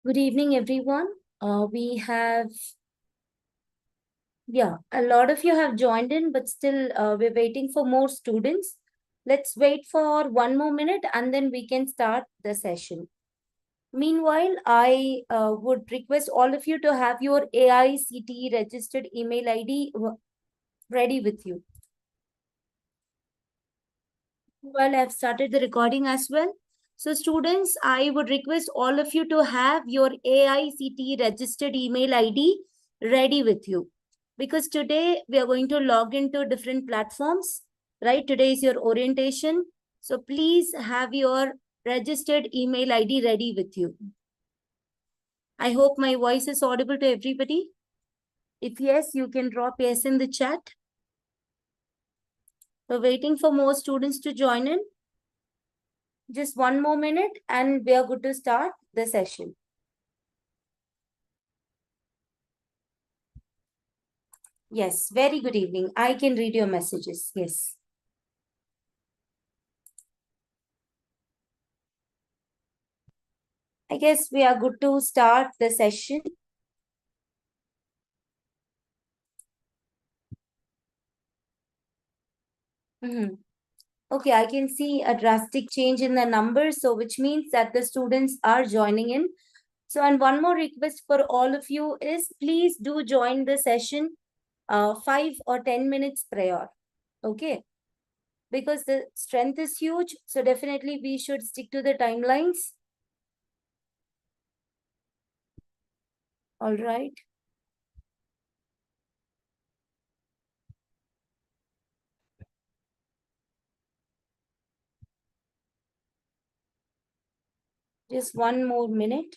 Good evening, everyone. We have, a lot of you have joined in, but still we're waiting for more students. Let's wait for one more minute and then we can start the session. Meanwhile, I would request all of you to have your AICTE registered email ID ready with you. Well, I've started the recording as well. So students, I would request all of you to have your AICTE registered email ID ready with you. Because today we are going to log into different platforms, right? Today is your orientation. So please have your registered email ID ready with you. I hope my voice is audible to everybody. If yes, you can drop yes in the chat. We're waiting for more students to join in. Just one more minute and we are good to start the session. Yes, very good evening. I can read your messages. Yes. I guess we are good to start the session. Okay, I can see a drastic change in the numbers, so which means that the students are joining in. So, and one more request for all of you is please do join the session 5 or 10 minutes prior. Okay, because the strength is huge, so definitely we should stick to the timelines. All right. Just one more minute.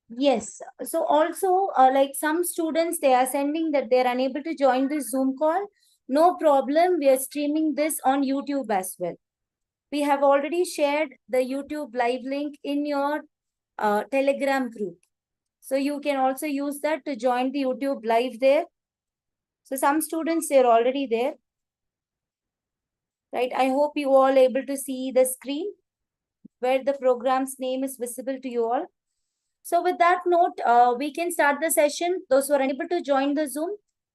Yes. So also, like some students, they are sending that they're unable to join the Zoom call. No problem. We are streaming this on YouTube as well. We have already shared the YouTube live link in your Telegram group. So you can also use that to join the YouTube live there. So some students, they're already there, right? I hope you all able to see the screen where the program's name is visible to you all. So with that note, we can start the session. Those who are unable to join the Zoom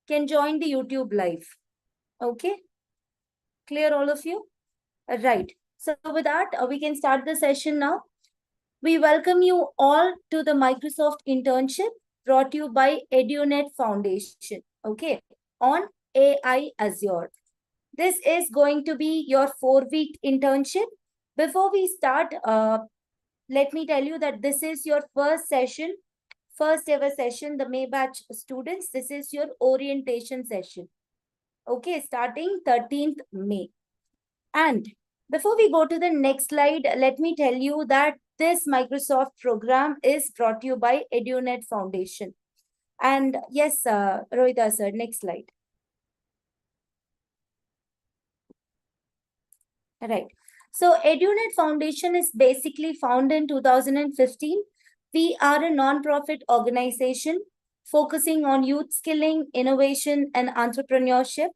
can join the YouTube live. Okay, clear all of you? Right. So with that, we can start the session now. We welcome you all to the Microsoft internship brought to you by Edunet Foundation. Okay, on AI Azure. This is going to be your 4-week internship. Before we start, let me tell you that this is your first session, first ever session, the May batch students. This is your orientation session. Okay, starting 13th May. And before we go to the next slide, let me tell you that this Microsoft program is brought to you by Edunet Foundation. And yes, Rohita sir, next slide. Right. So Edunet Foundation is basically founded in 2015. We are a non-profit organization focusing on youth skilling, innovation, and entrepreneurship.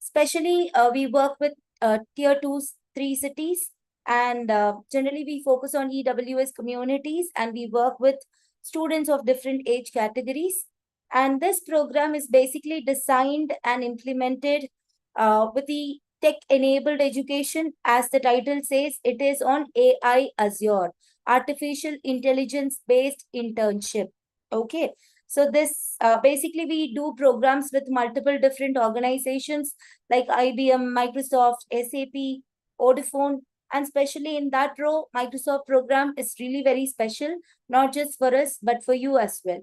Especially, we work with tier 2, 3 cities, and generally we focus on EWS communities, and we work with students of different age categories. And this program is basically designed and implemented with the tech-enabled education. As the title says, it is on AI Azure, artificial intelligence-based internship. Okay. So this basically we do programs with multiple different organizations like IBM, Microsoft, SAP, Vodafone, and especially in that row, Microsoft program is really very special, not just for us, but for you as well.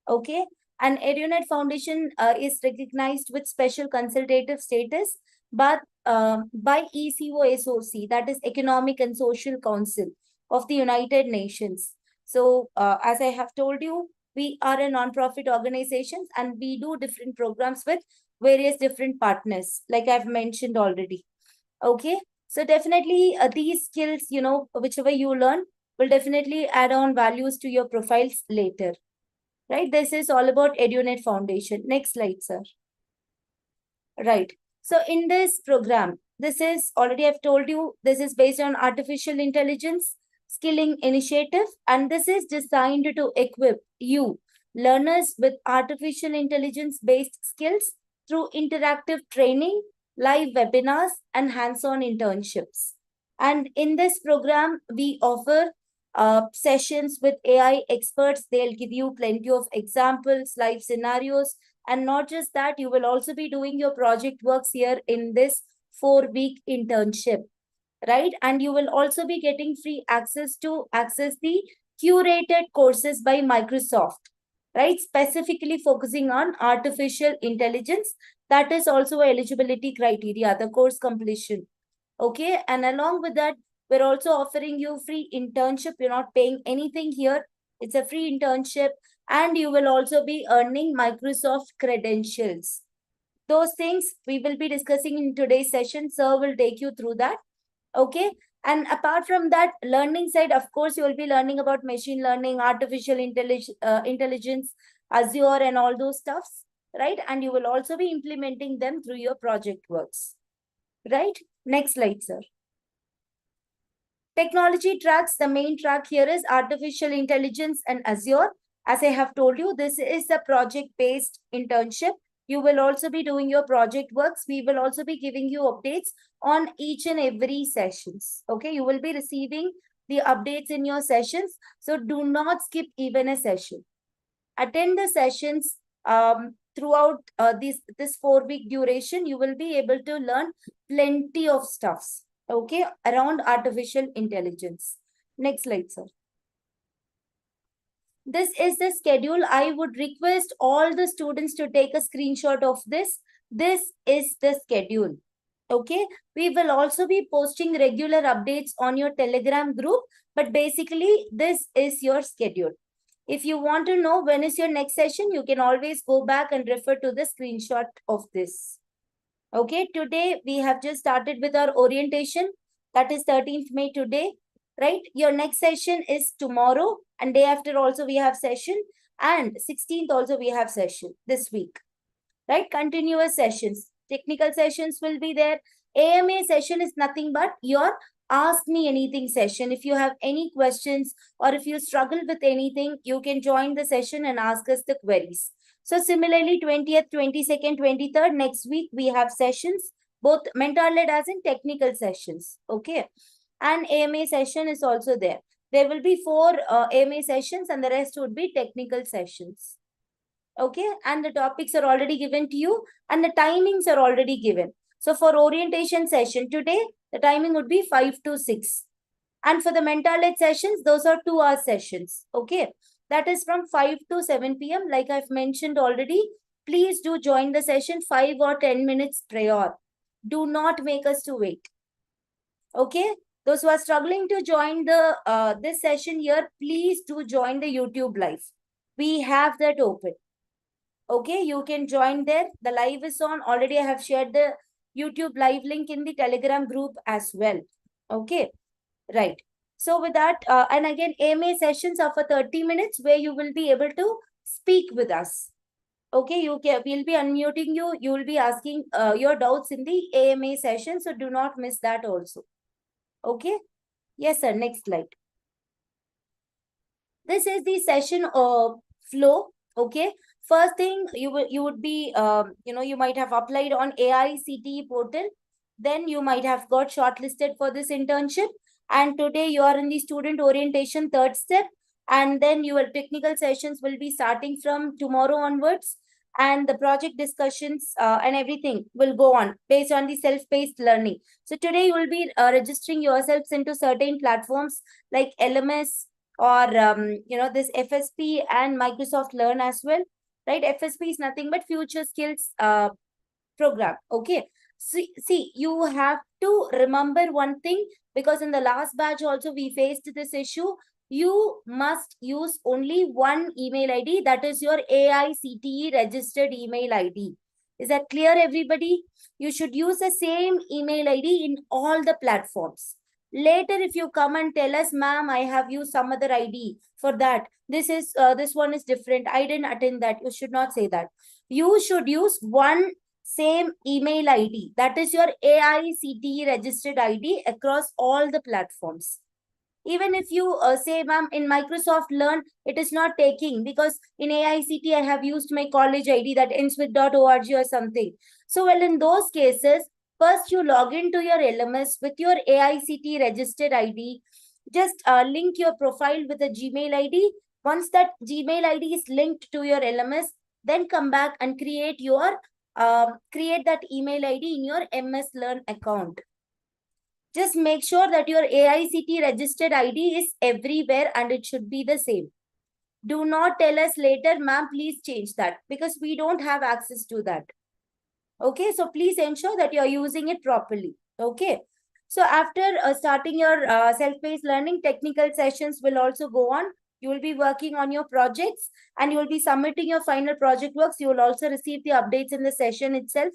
Okay. And Edunet Foundation is recognized with special consultative status, but by ECOSOC, that is Economic and Social Council of the United Nations. So, as I have told you, we are a non-profit organization and we do different programs with various different partners, like I've mentioned already. Okay. So definitely these skills, whichever you learn will definitely add on values to your profiles later. Right. This is all about Edunet Foundation. Next slide, sir. Right. So in this program, this is already I've told you, this is based on artificial intelligence skilling initiative, and this is designed to equip you learners with artificial intelligence based skills through interactive training, live webinars, and hands-on internships. And in this program, we offer sessions with AI experts. They'll give you plenty of examples, live scenarios, and not just that, you will also be doing your project works here in this 4-week internship, right? And you will also be getting free access to access the curated courses by Microsoft, right? Specifically focusing on artificial intelligence. That is also a eligibility criteria, the course completion. Okay. And along with that, we're also offering you free internship. You're not paying anything here. It's a free internship. And you will also be earning Microsoft credentials. Those things we will be discussing in today's session. Sir will take you through that. Okay. And apart from that, learning side, of course, you will be learning about machine learning, artificial intelligence, Azure, and all those stuffs, right? And you will also be implementing them through your project works, right? Next slide, sir. Technology tracks, the main track here is artificial intelligence and Azure. As I have told you, this is a project-based internship. You will also be doing your project works. We will also be giving you updates on each and every sessions. Okay, you will be receiving the updates in your sessions. So do not skip even a session. Attend the sessions throughout this 4-week duration. You will be able to learn plenty of stuffs, okay, around artificial intelligence. Next slide, sir. This is the schedule. I would request all the students to take a screenshot of this. This is the schedule. Okay. We will also be posting regular updates on your Telegram group, but basically this is your schedule. If you want to know when is your next session, you can always go back and refer to the screenshot of this. Okay, today we have just started with our orientation. That is 13th May today, right? Your next session is tomorrow, and day after also we have session, and 16th also we have session this week, right? Continuous sessions. Technical sessions will be there. AMA session is nothing but your Ask Me Anything session. If you have any questions or if you struggle with anything, you can join the session and ask us the queries. So similarly, 20th, 22nd, 23rd, next week, we have sessions, both mentor-led as in technical sessions. Okay. And AMA session is also there. There will be 4 AMA sessions and the rest would be technical sessions. Okay. And the topics are already given to you and the timings are already given. So for orientation session today, the timing would be 5 to 6. And for the mentor-led sessions, those are 2-hour sessions. Okay. That is from 5 to 7 p.m. Like I've mentioned already, Please do join the session 5 or 10 minutes prior. Do not make us to wait. Okay? Those who are struggling to join the this session here, please do join the YouTube live. We have that open. Okay, you can join there. The live is on. Already I have shared the YouTube live link in the Telegram group as well. Okay, right. So with that, and again, AMA sessions are for 30 minutes where you will be able to speak with us. Okay, we'll be unmuting you. You will be asking your doubts in the AMA session. So do not miss that also. Okay. Yes, sir. Next slide. This is the session flow. Okay. First thing you would be you might have applied on AICTE portal. Then you might have got shortlisted for this internship. And today you are in the student orientation third step. And then your technical sessions will be starting from tomorrow onwards. And the project discussions and everything will go on based on the self-paced learning. So today you will be registering yourselves into certain platforms like LMS, or this FSP and Microsoft Learn as well, right? FSP is nothing but future skills program. Okay, see, you have to remember one thing, because in the last batch also we faced this issue. You must use only one email ID, that is your AICTE registered email ID. Is that clear, everybody? You should use the same email ID in all the platforms. Later, if you come and tell us, ma'am, I have used some other ID for that, this one is different, I didn't attend that, you should not say that. You should use one same email ID, that is your AICTE registered ID across all the platforms. Even if you say, ma'am, in Microsoft Learn, it is not taking, because in AICTE, I have used my college ID that ends with .org or something. So, well, in those cases, first you log into your LMS with your AICTE registered ID. Just link your profile with a Gmail ID. Once that Gmail ID is linked to your LMS, then come back and create that email ID in your MS Learn account. Just make sure that your AICTE registered ID is everywhere and it should be the same. Do not tell us later, ma'am, please change that, because we don't have access to that. Okay, so please ensure that you're using it properly. Okay. So after starting your self-paced learning, technical sessions will also go on. You will be working on your projects and you will be submitting your final project works. You will also receive the updates in the session itself,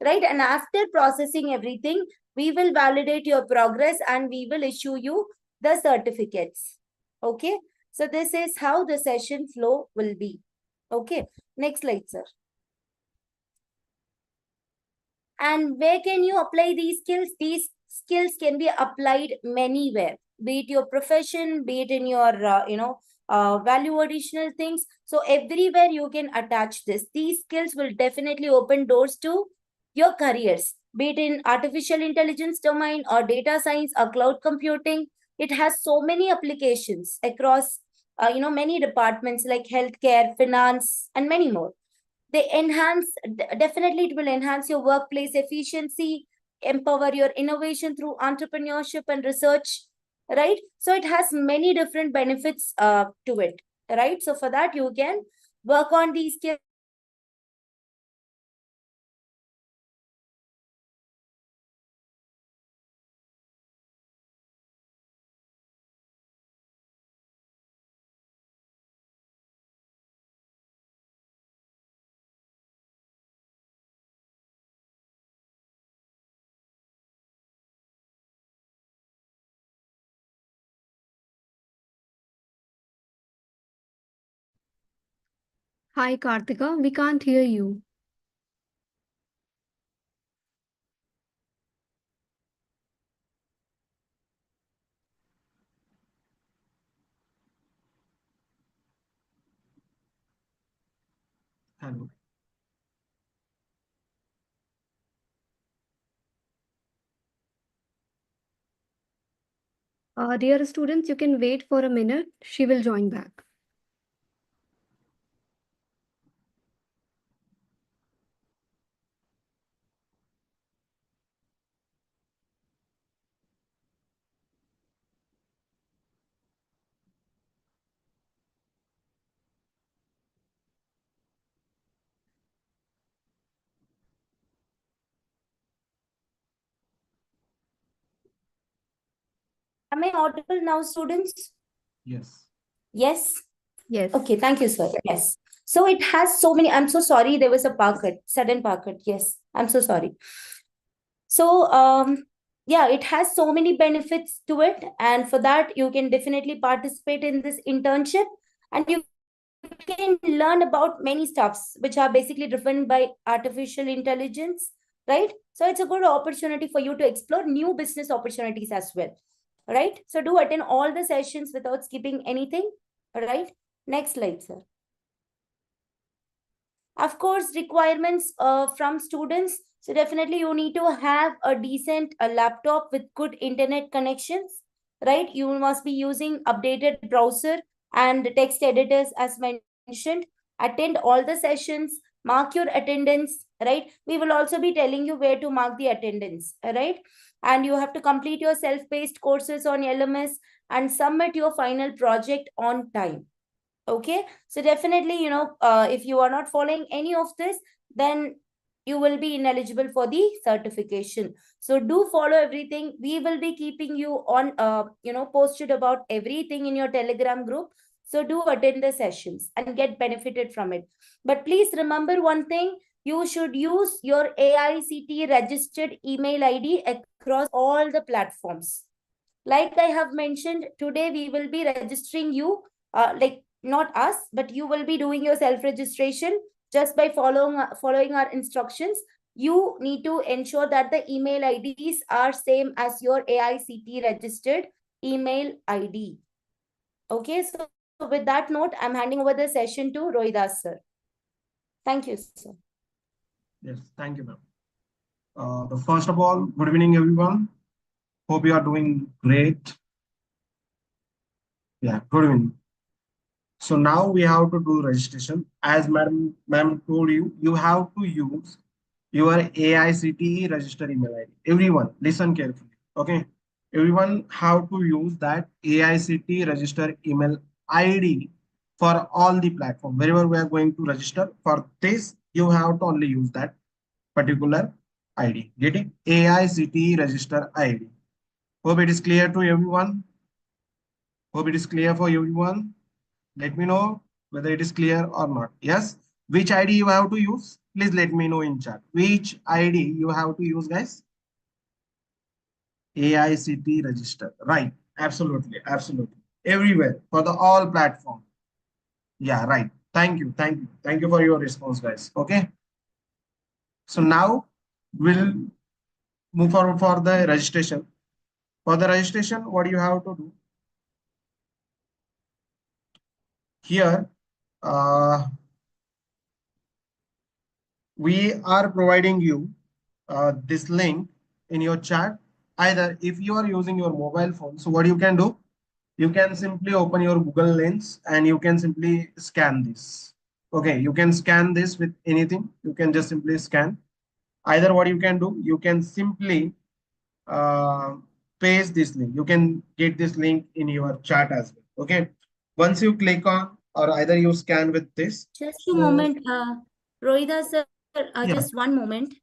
right? And after processing everything, we will validate your progress and we will issue you the certificates. Okay. So this is how the session flow will be. Okay. Next slide, sir. And where can you apply these skills? These skills can be applied anywhere, be it your profession, be it in your, value additional things. So everywhere you can attach this. These skills will definitely open doors to your careers, be it in artificial intelligence domain or data science or cloud computing. It has so many applications across, many departments like healthcare, finance, and many more. They definitely it will enhance your workplace efficiency, empower your innovation through entrepreneurship and research, right? So it has many different benefits to it, right? So for that, you can work on these skills. Hi Kartika, we can't hear you. Hello. Dear students, you can wait for a minute. She will join back. Am I audible now, students? Yes. Yes? Yes. Okay, thank you, sir. Yes. So it has so many, I'm so sorry, there was a power cut, sudden power cut. Yes, I'm so sorry. So, yeah, it has so many benefits to it. And for that, you can definitely participate in this internship and you can learn about many stuffs which are basically driven by artificial intelligence, right? So it's a good opportunity for you to explore new business opportunities as well, right? So do attend all the sessions without skipping anything, right? Next slide, sir. Of course, requirements from students. So definitely you need to have a decent laptop with good internet connections, right? You must be using updated browser and text editors as mentioned. Attend all the sessions, mark your attendance, right? We will also be telling you where to mark the attendance, right? And you have to complete your self-paced courses on LMS and submit your final project on time. Okay, so definitely, if you are not following any of this, then you will be ineligible for the certification. So do follow everything. We will be keeping you on, posted about everything in your Telegram group. So do attend the sessions and get benefited from it. But please remember one thing, you should use your AICT registered email ID across all the platforms. Like I have mentioned, today we will be registering you, like not us, but you will be doing your self registration just by following our instructions. You need to ensure that the email IDs are same as your AICT registered email ID. Okay, so with that note, I'm handing over the session to Rohidas sir. Thank you, sir. Yes, thank you, ma'am. The first of all, good evening, everyone. Hope you are doing great. Yeah, good evening. So now we have to do registration. As ma'am told you, you have to use your AICTE register email ID. Everyone, listen carefully. Okay. Everyone have to use that AICTE register email ID for all the platform. Wherever we are going to register for this, you have to only use that particular ID. Get it? AICTE register ID. Hope it is clear to everyone. Hope it is clear for everyone. Let me know whether it is clear or not. Yes. Which ID you have to use? Please let me know in chat. Which ID you have to use, guys? AICT register. Right. Absolutely. Absolutely. Everywhere for the all platform. Yeah, right. Thank you. Thank you. Thank you for your response, guys. Okay. So now we'll move forward for the registration. For the registration, what you have to do? Here, we are providing you this link in your chat. Either if you are using your mobile phone, so what you can do, you can simply open your Google Lens and you can simply scan this. Okay, you can scan this with anything. You can just simply scan. Either what you can do, you can simply uh, paste this link. You can get this link in your chat as well. Okay, once you click on or either you scan with this. Just a So moment, Rohida sir, yeah. just one moment.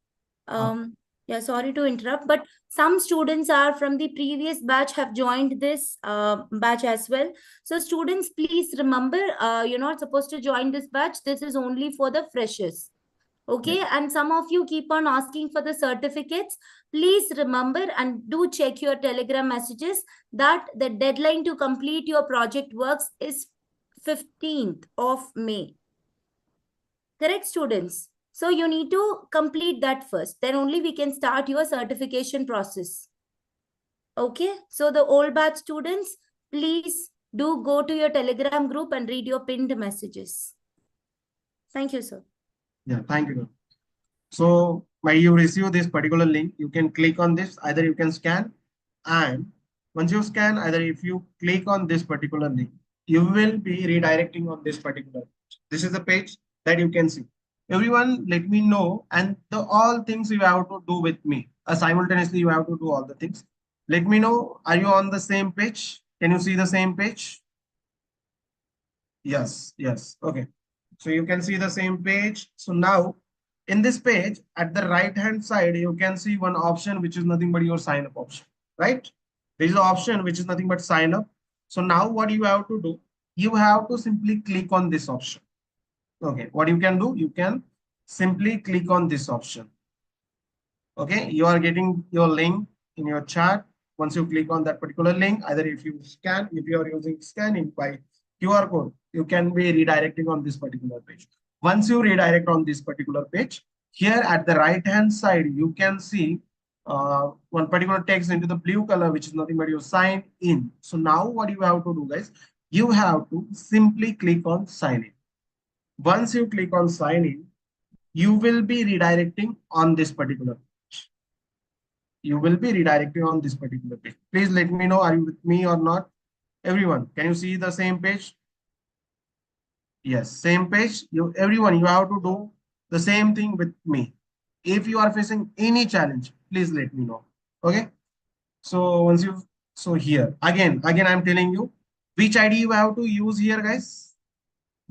uh, Yeah, sorry to interrupt, but some students are from the previous batch have joined this batch as well. So students, please remember, you're not supposed to join this batch. This is only for the freshers. Okay, yes. and some of you keep on asking for the certificates. Please remember and do check your Telegram messages that the deadline to complete your project works is 15th of May. Correct, students? So you need to complete that first. Then only we can start your certification process. Okay. So the old batch students, please do go to your Telegram group and read your pinned messages. Thank you, sir. Yeah, thank you. So when you receive this particular link, you can click on this, either you can scan, and once you scan, either if you click on this particular link, you will be redirecting on this particular page. This is the page that you can see. Everyone, let me know, and the all things you have to do with me. Simultaneously, you have to do all the things. Let me know, are you on the same page? Can you see the same page? Yes, yes. Okay. So you can see the same page. So now in this page, at the right hand side, you can see one option, which is nothing but your sign up option, right? There is an option which is nothing but sign up. So now what you have to do, you have to simply click on this option. Okay, what you can do, you can simply click on this option. Okay, you are getting your link in your chat. Once you click on that particular link, either if you scan, if you are using scanning by QR code, you can be redirecting on this particular page. Once you redirect on this particular page, here at the right hand side, you can see one particular text into the blue color, which is nothing but you sign in. So now what you have to do, guys, you have to simply click on sign in. Once you click on sign in, you will be redirecting on this particular page. You will be redirecting on this particular page. Please let me know, are you with me or not? Everyone, can you see the same page? Yes, same page. Everyone, you have to do the same thing with me. If you are facing any challenge, please let me know. Okay. So once you, so here, again, I'm telling you, which ID you have to use here, guys?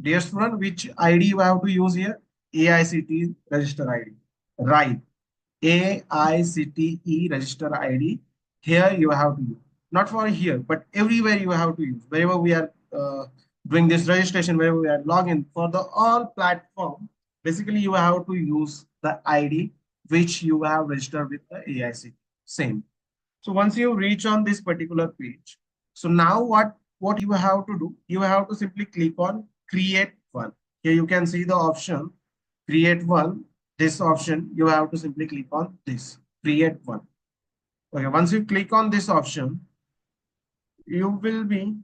Dear student, which ID you have to use here? AICTE register ID. Right. AICTE register ID. Here you have to use. Not for here, but everywhere you have to use. Wherever we are doing this registration, wherever we are login for the all platform, basically you have to use the ID which you have registered with the AICTE. Same. So once you reach on this particular page, so now what you have to do, you have to simply click on create one. Here you can see the option create one. This option, you have to simply click on this create one. Okay, once you click on this option, you will be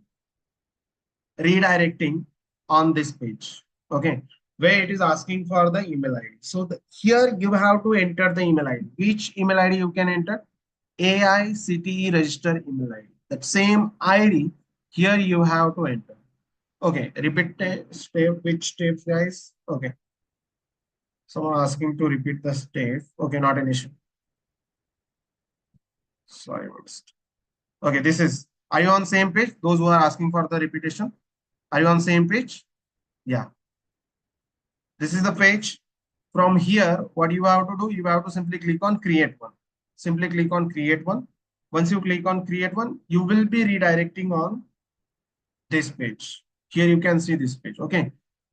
redirecting on this page. Okay, where it is asking for the email ID. So here you have to enter the email ID. Which email ID you can enter? AICTE register email ID. That same ID here you have to enter. Okay, repeat step. Which steps, guys? Okay. Someone asking to repeat the step. Okay, not an issue. Sorry, okay, this is. Are you on same page? Those who are asking for the repetition, are you on same page? Yeah. This is the page. From here, what you have to do, you have to simply click on create one. Simply click on create one. Once you click on create one, you will be redirecting on this page. Here you can see this page. Okay.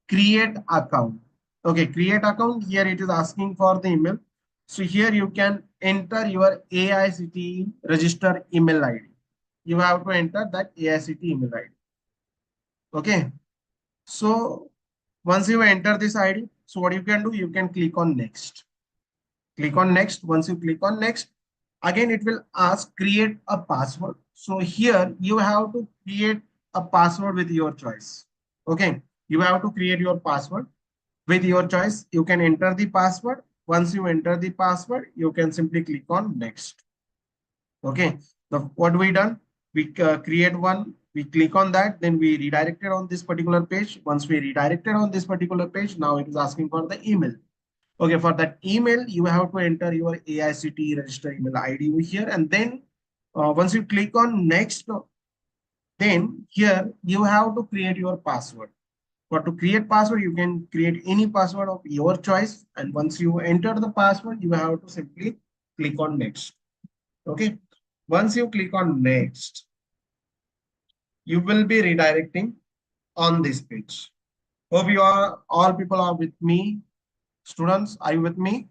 Create account. Okay. Create account. Here it is asking for the email. So here you can enter your AICTE register email ID. You have to enter that AICTE email ID. Okay. So once you enter this ID, so what you can do, you can click on next. Click on next. Once you click on next, again it will ask create a password. So here you have to create a password with your choice. Okay, you have to create your password with your choice. You can enter the password. Once you enter the password, you can simply click on next. Okay, what we done, we create one, we click on that, then we redirected on this particular page. Once we redirected on this particular page, now it is asking for the email. Okay, for that email, you have to enter your AICTE register email ID here. And then once you click on next, then here you have to create your password. For to create password, you can create any password of your choice. And once you enter the password, you have to simply click on next. Okay. Once you click on next, you will be redirecting on this page. Hope you are all people are with me. Students, are you with me?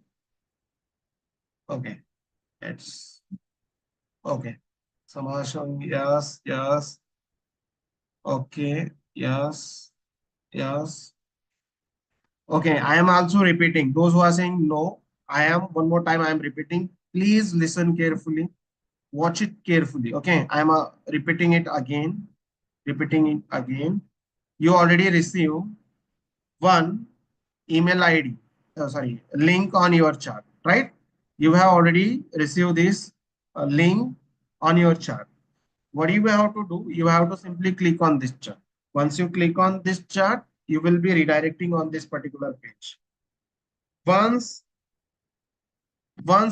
Okay. It's okay. Someone showing yes, yes. Okay, yes, yes. Okay, I am also repeating. Those who are saying no, I am one more time. I am repeating. Please listen carefully. Watch it carefully. Okay, I am repeating it again. Repeating it again. You already received one email ID. Sorry, link on your chart, right? You have already received this link on your chart. What you have to do, you have to simply click on this chart. Once you click on this chart, you will be redirecting on this particular page. Once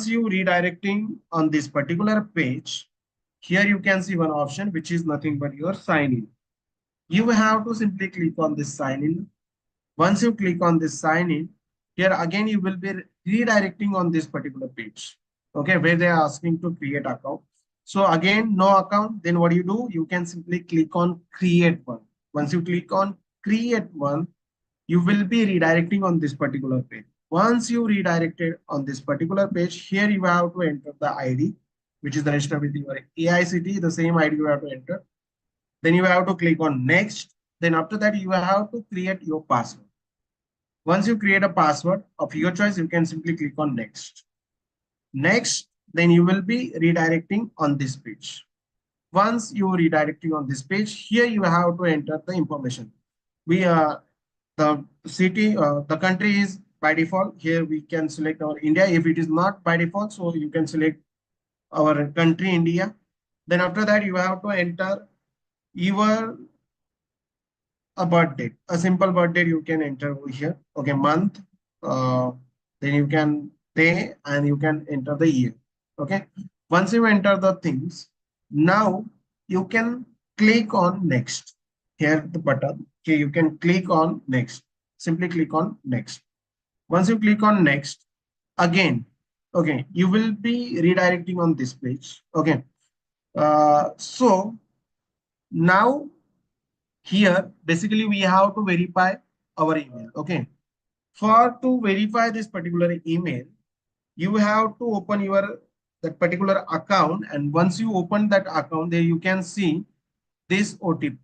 you redirecting on this particular page, here you can see one option, which is nothing but your sign in. You have to simply click on this sign in. Once you click on this sign in, here again you will be redirecting on this particular page. Okay, where they are asking to create account. So again, no account. Then what do? You can simply click on create one. Once you click on create one, you will be redirecting on this particular page. Once you redirected on this particular page, here you have to enter the ID, which is the registered with your AICT, the same ID you have to enter. Then you have to click on next. Then after that, you have to create your password. Once you create a password of your choice, you can simply click on next. Next, then you will be redirecting on this page. Once you are redirecting on this page, here you have to enter the information. We the city, the country is by default. Here we can select our India. If it is not by default, so you can select our country India. Then after that, you have to enter your a birth date, a simple birth date you can enter over here. Okay, month, uh, then you can day and you can enter the year. Okay, once you enter the things, now you can click on next. Here the button. Okay, you can click on next. Simply click on next. Once you click on next, again, okay, you will be redirecting on this page. Okay, so now here basically we have to verify our email. Okay, for to verify this particular email, you have to open your that particular account, and once you open that account, there you can see this OTP.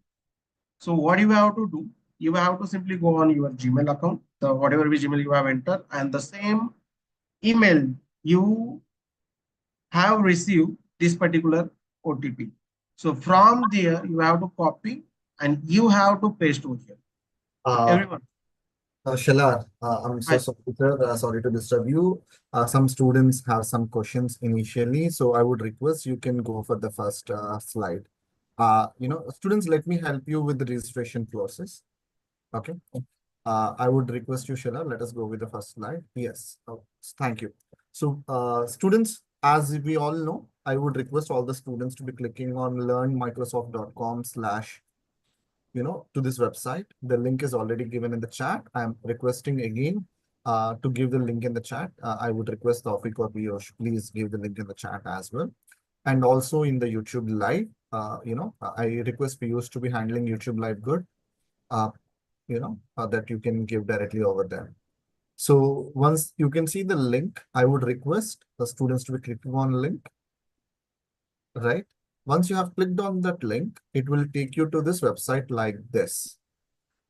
So what you have to do, you have to simply go on your Gmail account, the whatever Gmail you have entered, and the same email you have received this particular OTP. So from there you have to copy and you have to paste over here. Uh, Everyone. Shalar, I'm so Hi. sorry, sir. Sorry to disturb you. Some students have some questions initially, so I would request you can go for the first slide. Students, let me help you with the registration process. Okay. I would request you, Shalar, let us go with the first slide. Yes. Oh, thank you. So, students, as we all know, I would request all the students to be clicking on learnmicrosoft.com/, to this website. The link is already given in the chat. I'm requesting again to give the link in the chat. I would request Tawfiq or Piyush, please give the link in the chat as well. And also in the YouTube live, I request Piyush to be handling YouTube live good, uh, that you can give directly over there. So once you can see the link, I would request the students to be clicking on link, right? Once you have clicked on that link, it will take you to this website like this.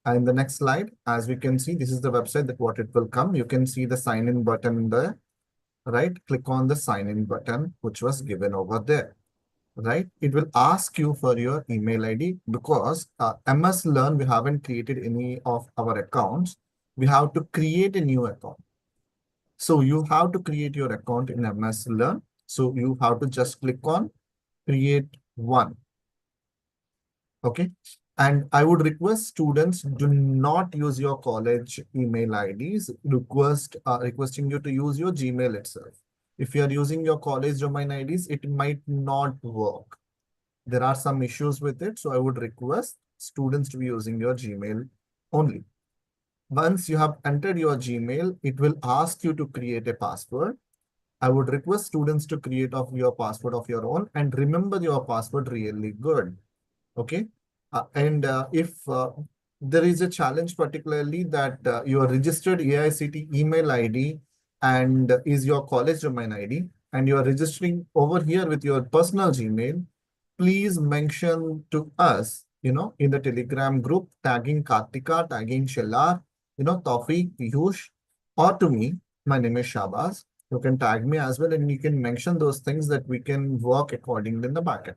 And the next slide, as we can see, this is the website that what it will come. You can see the sign in button there, right? Click on the sign in button, which was given over there, right? It will ask you for your email ID because MS Learn, we haven't created any of our accounts. We have to create a new account. So you have to create your account in MS Learn. So you have to just click on create one. Okay. And I would request students do not use your college email IDs. Requesting you to use your Gmail itself. If you are using your college domain IDs, it might not work. There are some issues with it. So I would request students to be using your Gmail only. Once you have entered your Gmail, it will ask you to create a password. I would request students to create your password of your own and remember your password really good. Okay. And if there is a challenge, particularly that your registered AICT email ID and is your college domain ID, and you are registering over here with your personal Gmail, please mention to us, in the Telegram group, tagging Kartika, tagging Shelar, Tawfiq, Piyush, or to me. My name is Shabaz. You can tag me as well, and you can mention those things that we can work accordingly in the backend.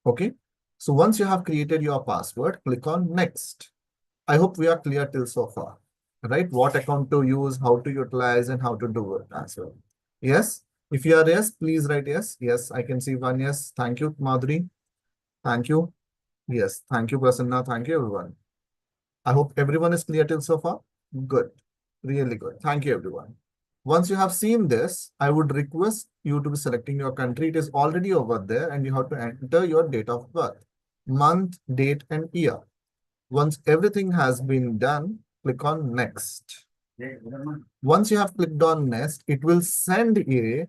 Okay. So once you have created your password, click on next. I hope we are clear till so far, right? What account to use, how to utilize, and how to do it as well. Yes. If you are yes, please write yes. Yes, I can see one yes. Thank you, Madhuri. Thank you. Yes. Thank you, Prasanna. Thank you, everyone. I hope everyone is clear till so far. Good. Really good. Thank you, everyone. Once you have seen this, I would request you to be selecting your country. It is already over there, and you have to enter your date of birth, month, date, and year. Once everything has been done, click on next. Once you have clicked on next, it will send a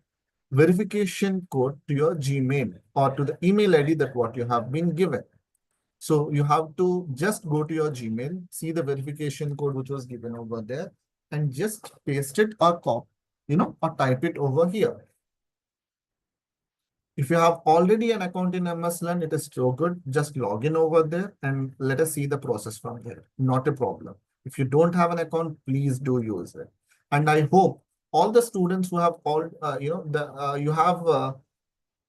verification code to your Gmail or to the email ID that what you have been given. So you have to just go to your Gmail, see the verification code which was given over there, and just paste it or or type it over here. If you have already an account in MS Learn, it is so good. Just log in over there and let us see the process from there. Not a problem. If you don't have an account, please do use it. And I hope all the students who have all, you have,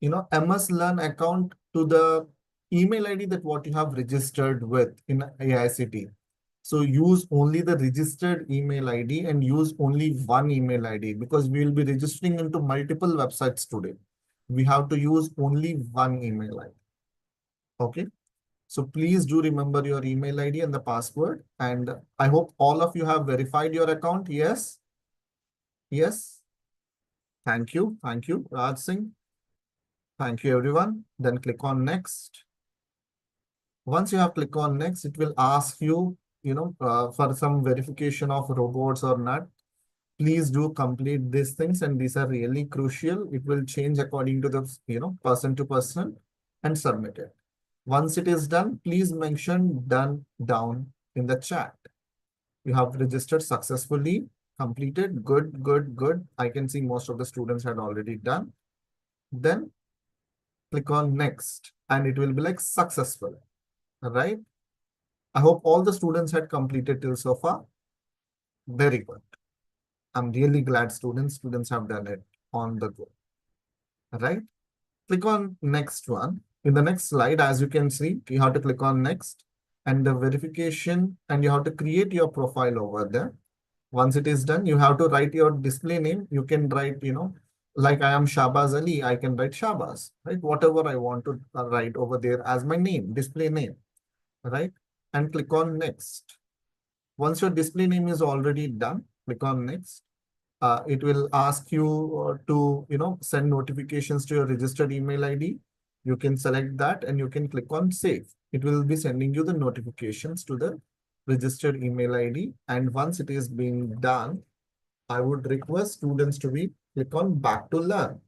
MS Learn account to the email ID that what you have registered with in AICT. So use only the registered email ID and use only one email ID because we will be registering into multiple websites today. We have to use only one email ID. Okay. So please do remember your email ID and the password. And I hope all of you have verified your account. Yes. Yes. Thank you. Thank you, Raj Singh. Thank you, everyone. Then click on next. Once you have click on next, it will ask you, for some verification of robots or not. Please do complete these things, and these are really crucial. It will change according to the, person to person, and submit it. Once it is done, please mention done down in the chat. You have registered successfully, completed. Good, good, good. I can see most of the students had already done. Then click on next, and it will be like successful, right? I hope all the students had completed till so far. Very good. I'm really glad students have done it on the go, right? Click on next one. In the next slide, as you can see, you have to click on next and the verification, and you have to create your profile over there. Once it is done, you have to write your display name. You can write, like I am Shahbaz Ali, I can write Shahbaz, right? Whatever I want to write over there as my name, display name, right? And click on next. Once your display name is already done, click on next. It will ask you to, send notifications to your registered email ID. You can select that and you can click on save. It will be sending you the notifications to the registered email ID. And once it is being done, I would request students to click on back to learn,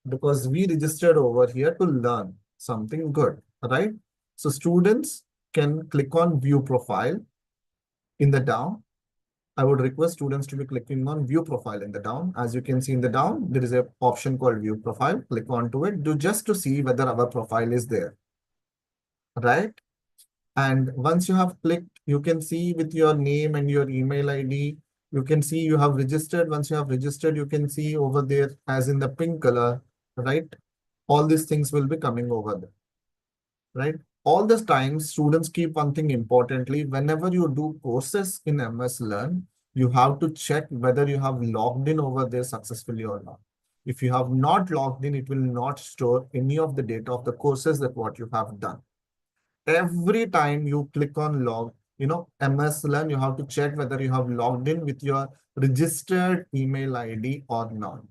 because we registered over here to learn something good, right? So students can click on view profile in the down. I would request students to be clicking on view profile in the down. As you can see in the down, there is an option called view profile. Click onto it, just to see whether our profile is there, right? And once you have clicked, you can see with your name and your email ID, you can see you have registered. Once you have registered, you can see over there as in the pink color, right? All these things will be coming over there, right? All the time, students keep one thing importantly. Whenever you do courses in MS Learn, you have to check whether you have logged in over there successfully or not. If you have not logged in, it will not store any of the data of the courses that what you have done. Every time you click on log, MS Learn, you have to check whether you have logged in with your registered email ID or not.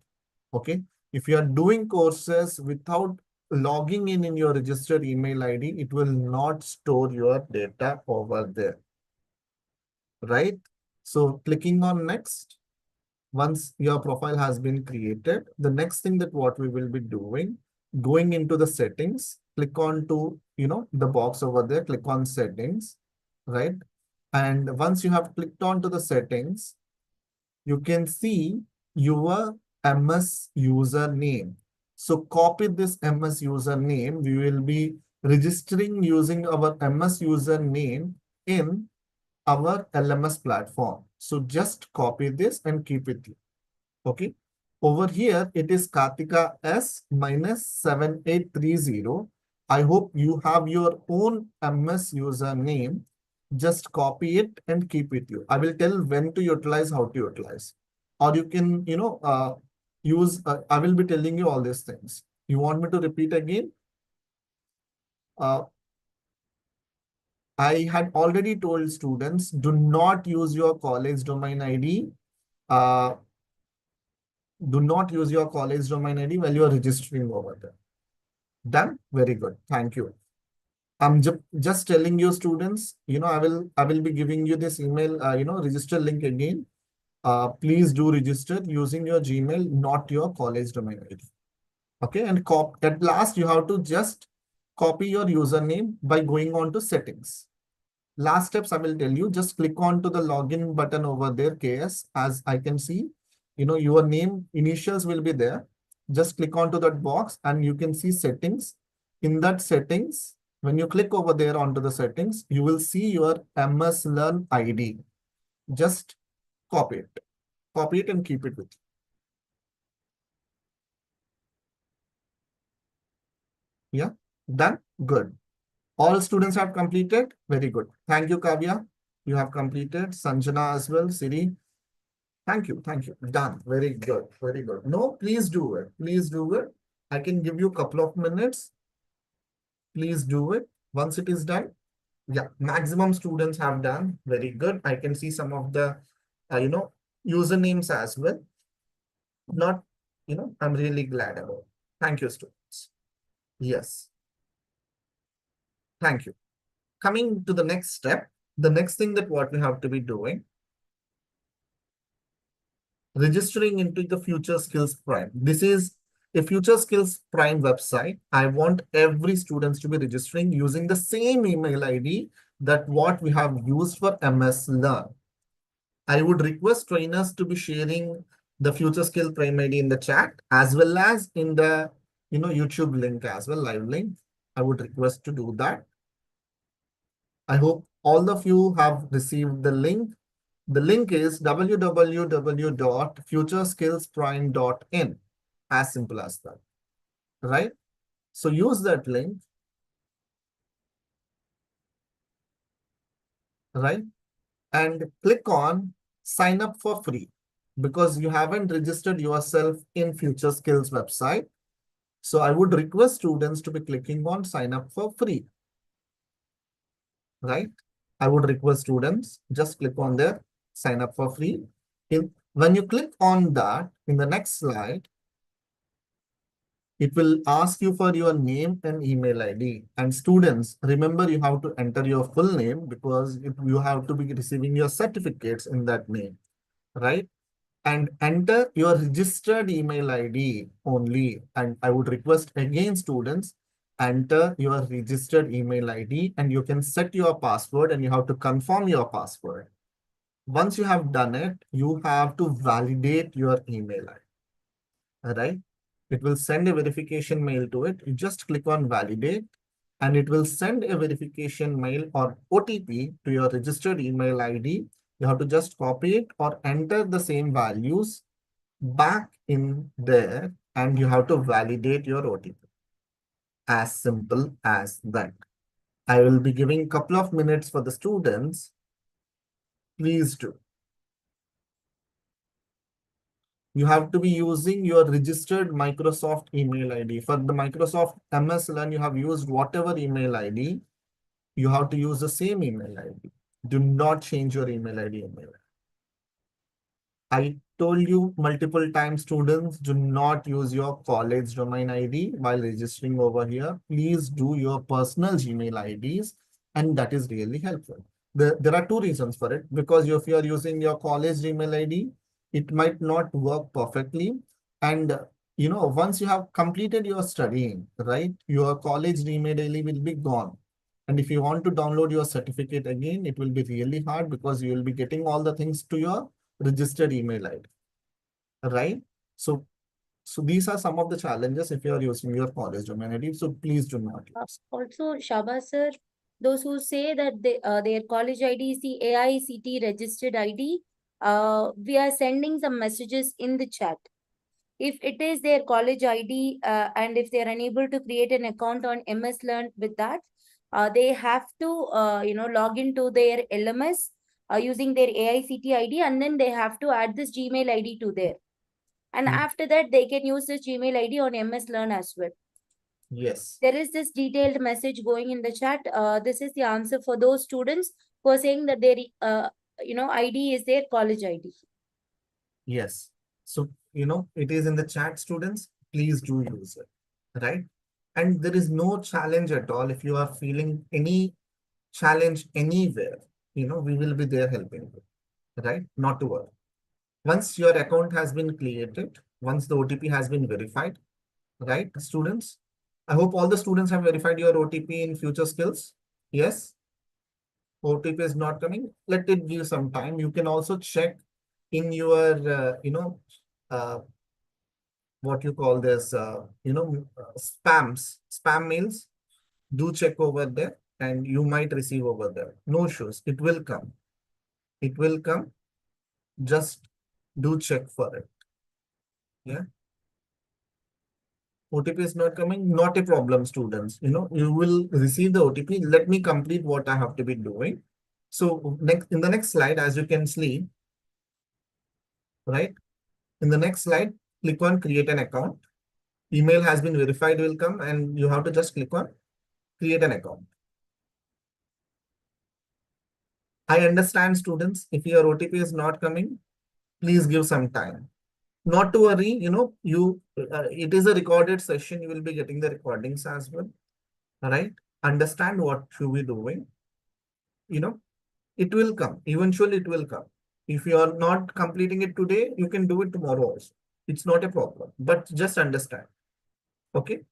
Okay. If you are doing courses without logging in your registered email ID, it will not store your data over there, right? So clicking on next, once your profile has been created, the next thing that what we will be doing, going into the settings, click on to, the box over there, click on settings, right? And once you have clicked on to the settings, you can see your MS username. So copy this MS username. We will be registering using our MS username in our LMS platform. So just copy this and keep it. Okay. Over here, it is Kartika S minus 7830. I hope you have your own MS username. Just copy it and keep it you. I will tell when to utilize, how to utilize. Or you can, I will be telling you all these things. You want me to repeat again? I had already told students, do not use your college domain ID. Do not use your college domain ID while you are registering over there. Done? Very good. Thank you. I'm just telling you students, I will be giving you this email, register link again. Please do register using your Gmail, not your college domain ID. Okay, and at last you have to just copy your username by going on to settings. Last steps I will tell you, just click on to the login button over there, KS, as I can see, your name initials will be there. Just click onto that box and you can see settings. In that settings, when you click over there onto the settings, you will see your MS Learn ID. Just copy it. Copy it and keep it with you. Yeah, done? Good. All students have completed? Very good. Thank you, Kavya. You have completed. Sanjana as well, Siri. Thank you. Thank you. Done. Very good. Very good. No, please do it. Please do it. I can give you a couple of minutes. Please do it. Once it is done, yeah, maximum students have done. Very good. I can see some of the, usernames as well. Not, I'm really glad about it. Thank you, students. Yes. Thank you. Coming to the next step, the next thing that what we have to be doing, registering into the Future Skills Prime. This is a Future Skills Prime website. I want every students to be registering using the same email ID that what we have used for MS Learn. I would request trainers to be sharing the Future Skill Prime ID in the chat as well as in the YouTube link as well, live link. I would request to do that. I hope all of you have received the link. The link is www.futureskillsprime.in. As simple as that, right? So use that link, right? And click on sign up for free because you haven't registered yourself in Future Skills website. So I would request students to be clicking on sign up for free, right? I would request students just click on there, sign up for free. When you click on that in the next slide, it will ask you for your name and email ID. And students, remember you have to enter your full name because you have to be receiving your certificates in that name, right? And enter your registered email ID only. And I would request again students, enter your registered email ID and you can set your password and you have to confirm your password. Once you have done it, you have to validate your email ID, right? It will send a verification mail to it. You just click on validate and it will send a verification mail or OTP to your registered email ID. You have to just copy it or enter the same values back in there and you have to validate your OTP. As simple as that. I will be giving a couple of minutes for the students. Please do. You have to be using your registered Microsoft email ID. For the Microsoft MS Learn, you have used whatever email ID. You have to use the same email ID. Do not change your email ID. I told you multiple times, students, do not use your college domain ID while registering over here. Please do your personal Gmail IDs, and that is really helpful. There are two reasons for it. Because if you are using your college Gmail ID, it might not work perfectly. And once you have completed your studying, right, your college Gmail ID will be gone. And if you want to download your certificate again, it will be really hard because you will be getting all the things to your registered email ID, right? So these are some of the challenges if you are using your college domain ID. So please do not use. Also, Shaba sir, those who say that their college ID is the AICT registered ID, we are sending some messages in the chat. If it is their college ID and if they are unable to create an account on MS Learn with that, they have to log into their LMS using their AICT ID, and then they have to add this Gmail ID to there. And after that, they can use this Gmail ID on MS Learn as well. Yes. There is this detailed message going in the chat. This is the answer for those students who are saying that their ID is their college ID. Yes. So, it is in the chat, students. Please do use it, right? And there is no challenge at all. If you are feeling any challenge anywhere, we will be there helping you, right? Not to worry. Once your account has been created, once the OTP has been verified, right, students? I hope all the students have verified your OTP in future skills. Yes, OTP is not coming. Let it give some time. You can also check in your, uh, what you call this, spam mails. Do check over there and you might receive over there. No issues. It will come. It will come. Just do check for it. Yeah. OTP is not coming, not a problem, students. You will receive the OTP. Let me complete what I have to be doing. So in the next slide, as you can see, right? In the next slide, click on create an account. Email has been verified will come and you have to just click on create an account. I understand, students, if your OTP is not coming, please give some time. Not to worry, it is a recorded session. You will be getting the recordings as well. All right. Understand what should we doing. It will come. Eventually, it will come. If you are not completing it today, you can do it tomorrow also. It's not a problem. But just understand. Okay.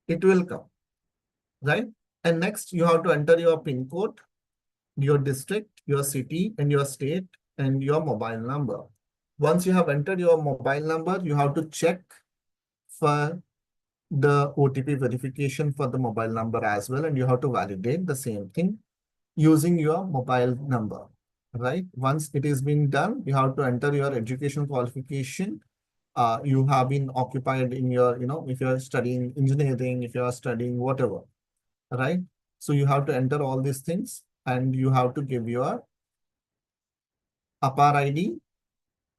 It will come. Right. And next, you have to enter your PIN code, your district, your city, and your state, and your mobile number. Once you have entered your mobile number, you have to check for the OTP verification for the mobile number as well, and you have to validate the same thing using your mobile number, right? Once it is being done, you have to enter your education qualification. You have been occupied in your, if you're studying engineering, if you are studying whatever, right? So you have to enter all these things and you have to give your APAR ID,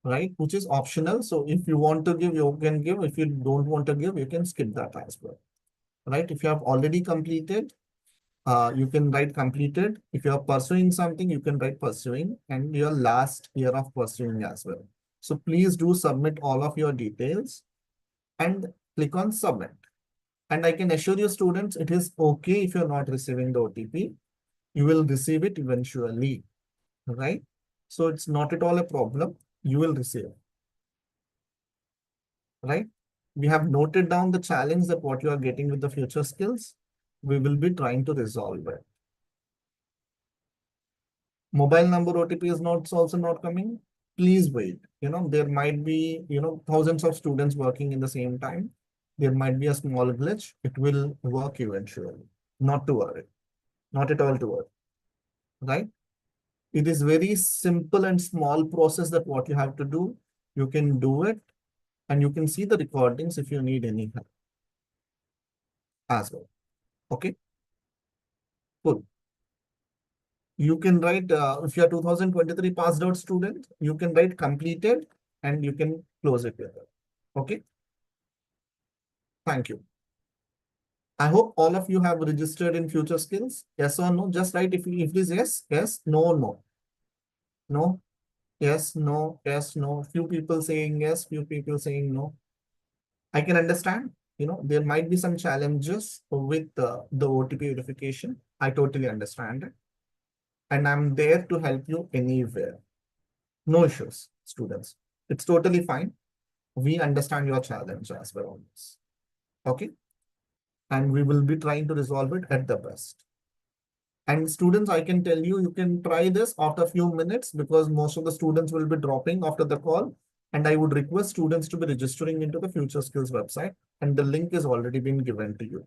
right? Which is optional. So if you want to give, you can give. If you don't want to give, you can skip that as well, right? If you have already completed, you can write completed. If you are pursuing something, you can write pursuing and your last year of pursuing as well. So please do submit all of your details and click on submit. And I can assure you, students, it is okay if you're not receiving the OTP. You will receive it eventually, right? So it's not at all a problem. You will receive, right? We have noted down the challenge that what you are getting with the future skills. We will be trying to resolve it. Mobile number OTP is not also not coming. Please wait. There might be, thousands of students working in the same time. There might be a small glitch. It will work eventually. Not to worry. Not at all to worry. Right? It is very simple and small process that what you have to do. You can do it and you can see the recordings if you need any help as well. Okay? Cool. You can write, if you are 2023 passed out student, you can write completed and you can close it with it. Okay. Thank you. I hope all of you have registered in future skills. Yes or no? Just write if it is yes, yes, no, no. No, yes, no, yes, no. Few people saying yes, few people saying no. I can understand, there might be some challenges with the OTP verification. I totally understand it. And I'm there to help you anywhere. No issues, students. It's totally fine. We understand your challenge as well on this. Okay. And we will be trying to resolve it at the best. And students, I can tell you, you can try this after a few minutes because most of the students will be dropping after the call. And I would request students to be registering into the Future Skills website. And the link is already been given to you.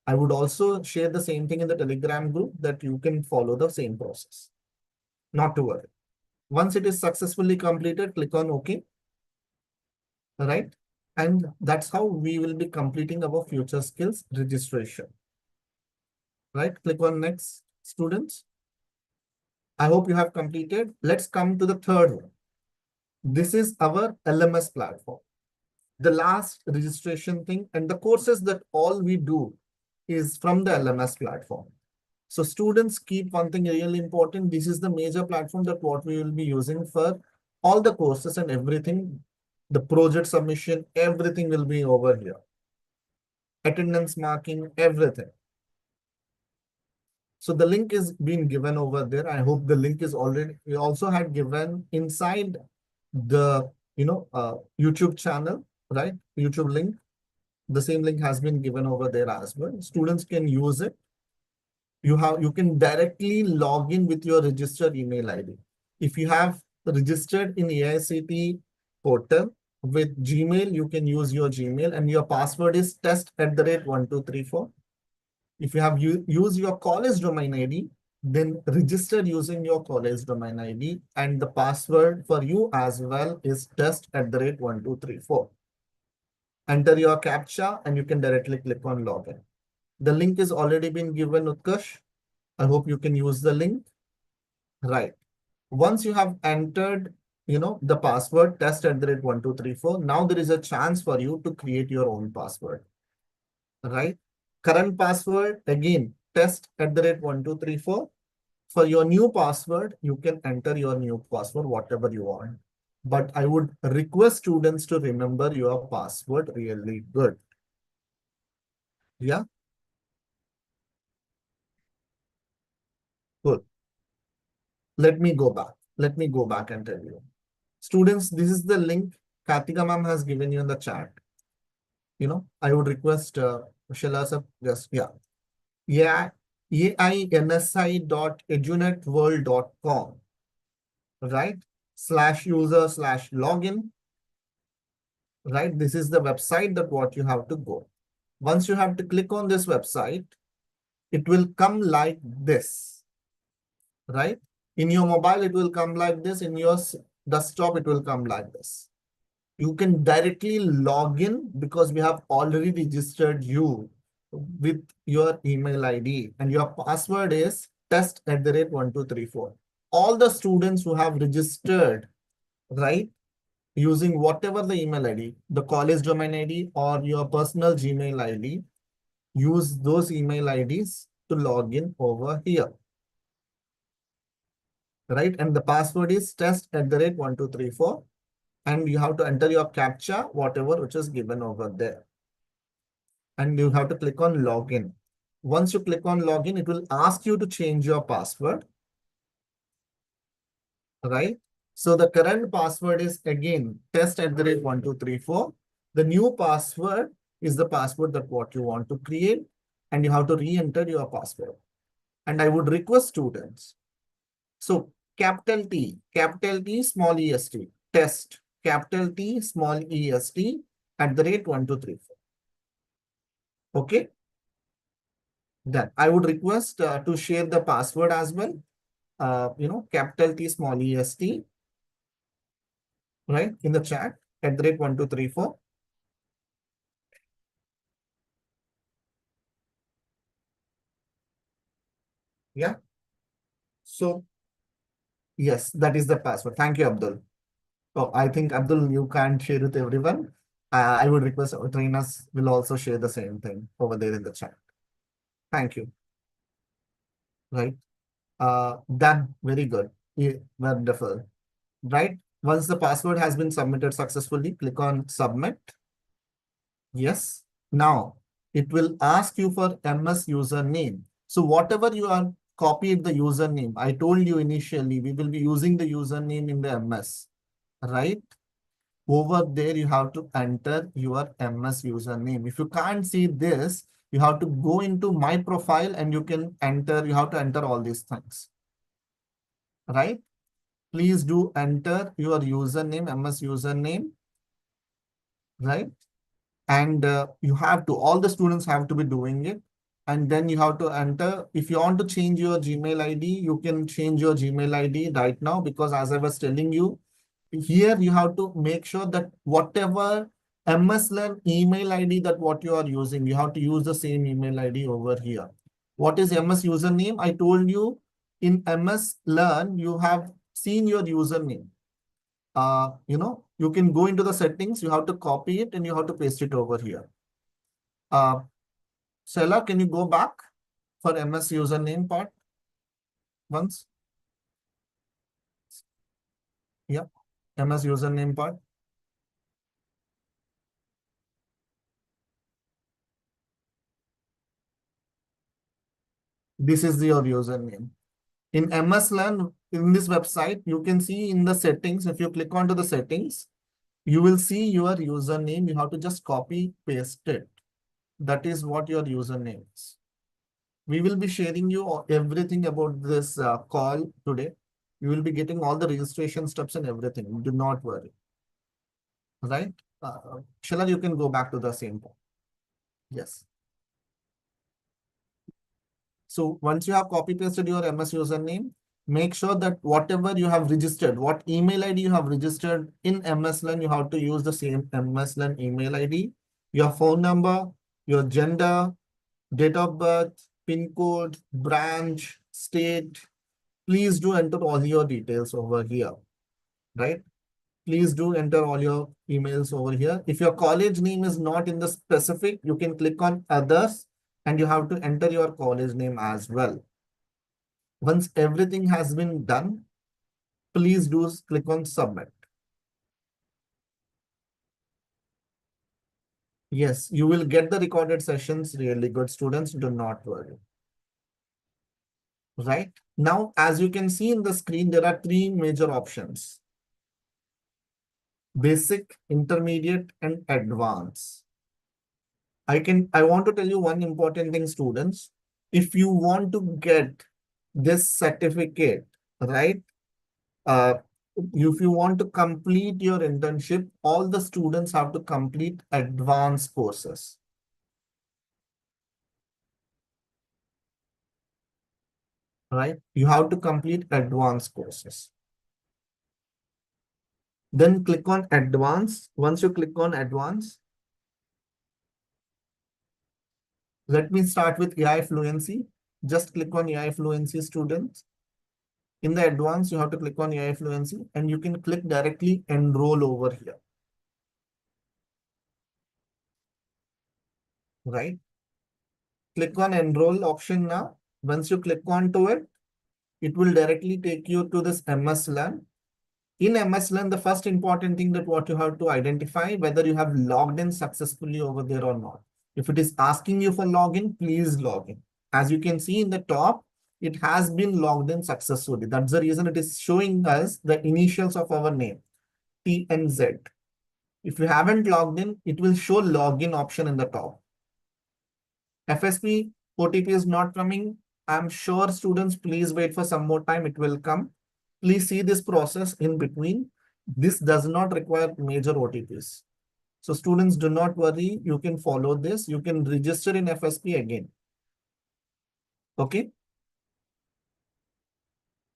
I would also share the same thing in the Telegram group that you can follow the same process. Not to worry. Once it is successfully completed, click on OK. Right? And that's how we will be completing our future skills registration. Right? Click on next, students. I hope you have completed. Let's come to the third one. This is our LMS platform. The last registration thing and the courses that all we do is from the LMS platform. So students, keep one thing really important. This is the major platform that what we will be using for all the courses and everything. The project submission, everything will be over here. Attendance marking, everything. So the link is being given over there. I hope the link is already, we also had given inside the, YouTube channel, right? YouTube link. The same link has been given over there as well. Students can use it. You can directly log in with your registered email ID. If you have registered in AICT portal with Gmail, you can use your Gmail and your password is test@1234. If you have use your college domain ID, then register using your college domain ID and the password for you as well is test@1234. Enter your CAPTCHA and you can directly click on login. The link is already been given, Utkarsh. I hope you can use the link. Right. Once you have entered, the password test@1234, now there is a chance for you to create your own password. Right. Current password, again, test@1234. For your new password, you can enter your new password, whatever you want. But I would request students to remember your password really good. Yeah. Good. Let me go back. Let me go back and tell you. Students, this is the link Kartika ma'am has given you in the chat. I would request Shella sir, just, yeah, ainsi.edunetworld.com, right? /user/login, right? This is the website that what you have to go. Once you have to click on this website, it will come like this, right? In your mobile, it will come like this. In your desktop, it will come like this. You can directly log in because we have already registered you with your email ID and your password is test@1234. All the students who have registered, right, using whatever the email ID, the college domain ID or your personal Gmail ID, use those email IDs to log in over here. Right? And the password is test@1234. And you have to enter your CAPTCHA, whatever which is given over there. And you have to click on login. Once you click on login, it will ask you to change your password. Right? So the current password is again test@1234. The new password is the password that what you want to create. And you have to re-enter your password. And I would request students. So capital T, small est, test, capital T, small est, @1234. Okay. Then I would request to share the password as well. Capital T, small est, right, in the chat, @1234. Yeah. So, yes, that is the password. Thank you, Abdul. Oh, I think, Abdul, you can't share with everyone. I would request our trainers will also share the same thing over there in the chat. Thank you. Right. Done. Very good. Yeah, wonderful. Right. Once the password has been submitted successfully, click on submit. Yes. Now it will ask you for MS username. So whatever you are copied the username, I told you initially, we will be using the username in the MS, right? Over there, you have to enter your MS username. If you can't see this, you have to go into my profile and you have to enter all these things, right? Please do enter your username, MS username, right? And all the students have to be doing it. And then you have to enter, if you want to change your Gmail ID, you can change your Gmail ID right now, because as I was telling you, here you have to make sure that whatever MS Learn email ID that what you are using, you have to use the same email ID over here. What is MS username? I told you in MS Learn, you have seen your username. You can go into the settings, you have to copy it and you have to paste it over here. Sela, can you go back for MS username part once? Yeah, MS username part. This is your username. In MS Learn, in this website, you can see in the settings, if you click onto the settings, you will see your username. You have to just copy, paste it. That is what your username is. We will be sharing you everything about this call today. You will be getting all the registration steps and everything. Do not worry. Right? Shala, you can go back to the same point. Yes. So once you have copy pasted your MS username, make sure that whatever you have registered, what email ID you have registered in MSLN, you have to use the same MSLN email ID, your phone number, your gender, date of birth, PIN code, branch, state. Please do enter all your details over here, right? Please do enter all your emails over here. If your college name is not in the specific, you can click on others and you have to enter your college name as well. Once everything has been done, please do click on submit. Yes, you will get the recorded sessions. Really good students, do not worry. Right now, as you can see in the screen, there are three major options: basic, intermediate, and advanced. I want to tell you one important thing, students. If you want to get this certificate, right? If you want to complete your internship, all the students have to complete advanced courses. Right? You have to complete advanced courses. Then click on advanced. Once you click on advanced, let me start with AI fluency. Just click on AI fluency, students. In the advanced, you have to click on AI fluency and you can click directly enroll over here. Right? Click on enroll option now. Once you click onto it, it will directly take you to this MSLAN. In MSLAN, the first important thing that what you have to identify whether you have logged in successfully over there or not. If it is asking you for login, please log in. As you can see in the top, it has been logged in successfully. That's the reason it is showing us the initials of our name, T and Z. If you haven't logged in, it will show login option in the top. FSP OTP is not coming. I'm sure students, please wait for some more time. It will come. Please see this process in between. This does not require major OTPs. So students, do not worry. You can follow this. You can register in FSP again. Okay.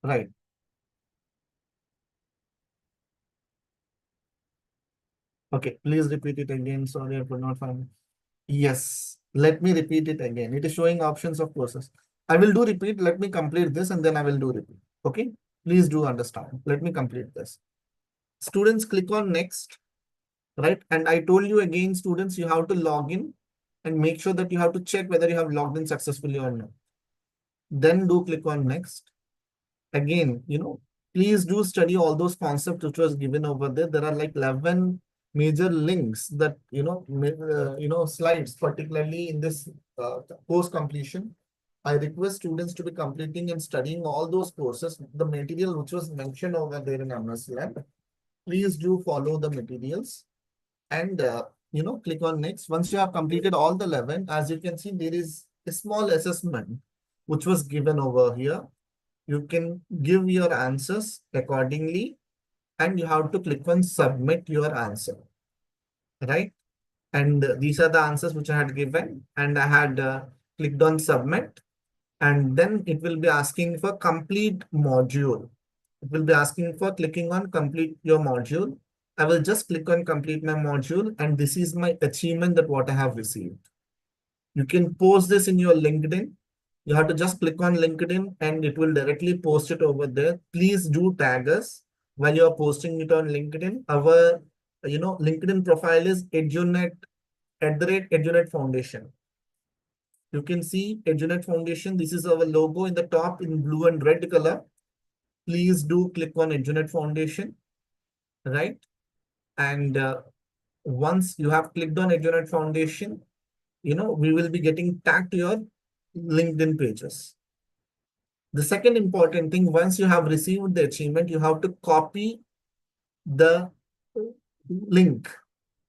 Right. Okay. Please repeat it again. Sorry, I could not find it. Yes. Let me repeat it again. It is showing options of courses. I will do repeat. Let me complete this and then I will do repeat. Okay. Please do understand. Let me complete this. Students, click on next, right? And I told you again, students, you have to log in and make sure that you have to check whether you have logged in successfully or not. Then do click on next. Again, please do study all those concepts which was given over there. There are like 11 major links that, slides, particularly in this course completion. I request students to be completing and studying all those courses, the material which was mentioned over there in MS Lab. Please do follow the materials and click on next. Once you have completed all the 11, as you can see, there is a small assessment which was given over here. You can give your answers accordingly and you have to click on submit your answer, right? And these are the answers which I had given and I had clicked on submit, and then it will be asking for complete module. It will be asking for clicking on complete your module. I will just click on complete my module and this is my achievement that what I have received. You can post this in your LinkedIn. You have to just click on LinkedIn and it will directly post it over there. Please do tag us while you are posting it on LinkedIn. Our, LinkedIn profile is Edunet @Edunet Foundation. You can see Edunet Foundation. This is our logo in the top in blue and red color. Please do click on Edunet Foundation, right? And once you have clicked on Edunet Foundation, we will be getting tagged to your LinkedIn pages. The second important thing, once you have received the achievement, you have to copy the link.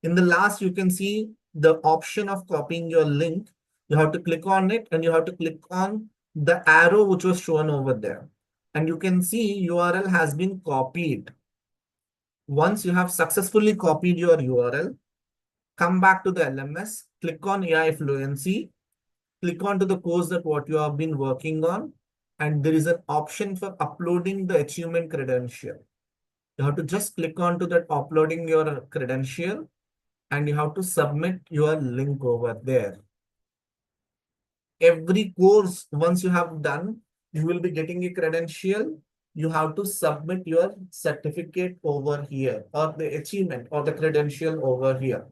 In the last, you can see the option of copying your link, you have to click on it and you have to click on the arrow which was shown over there. And you can see URL has been copied. Once you have successfully copied your URL, come back to the LMS, click on AI Fluency, click on to the course that what you have been working on, and there is an option for uploading the achievement credential. You have to just click on to that uploading your credential and you have to submit your link over there. Every course, once you have done, you will be getting a credential. You have to submit your certificate over here or the achievement or the credential over here.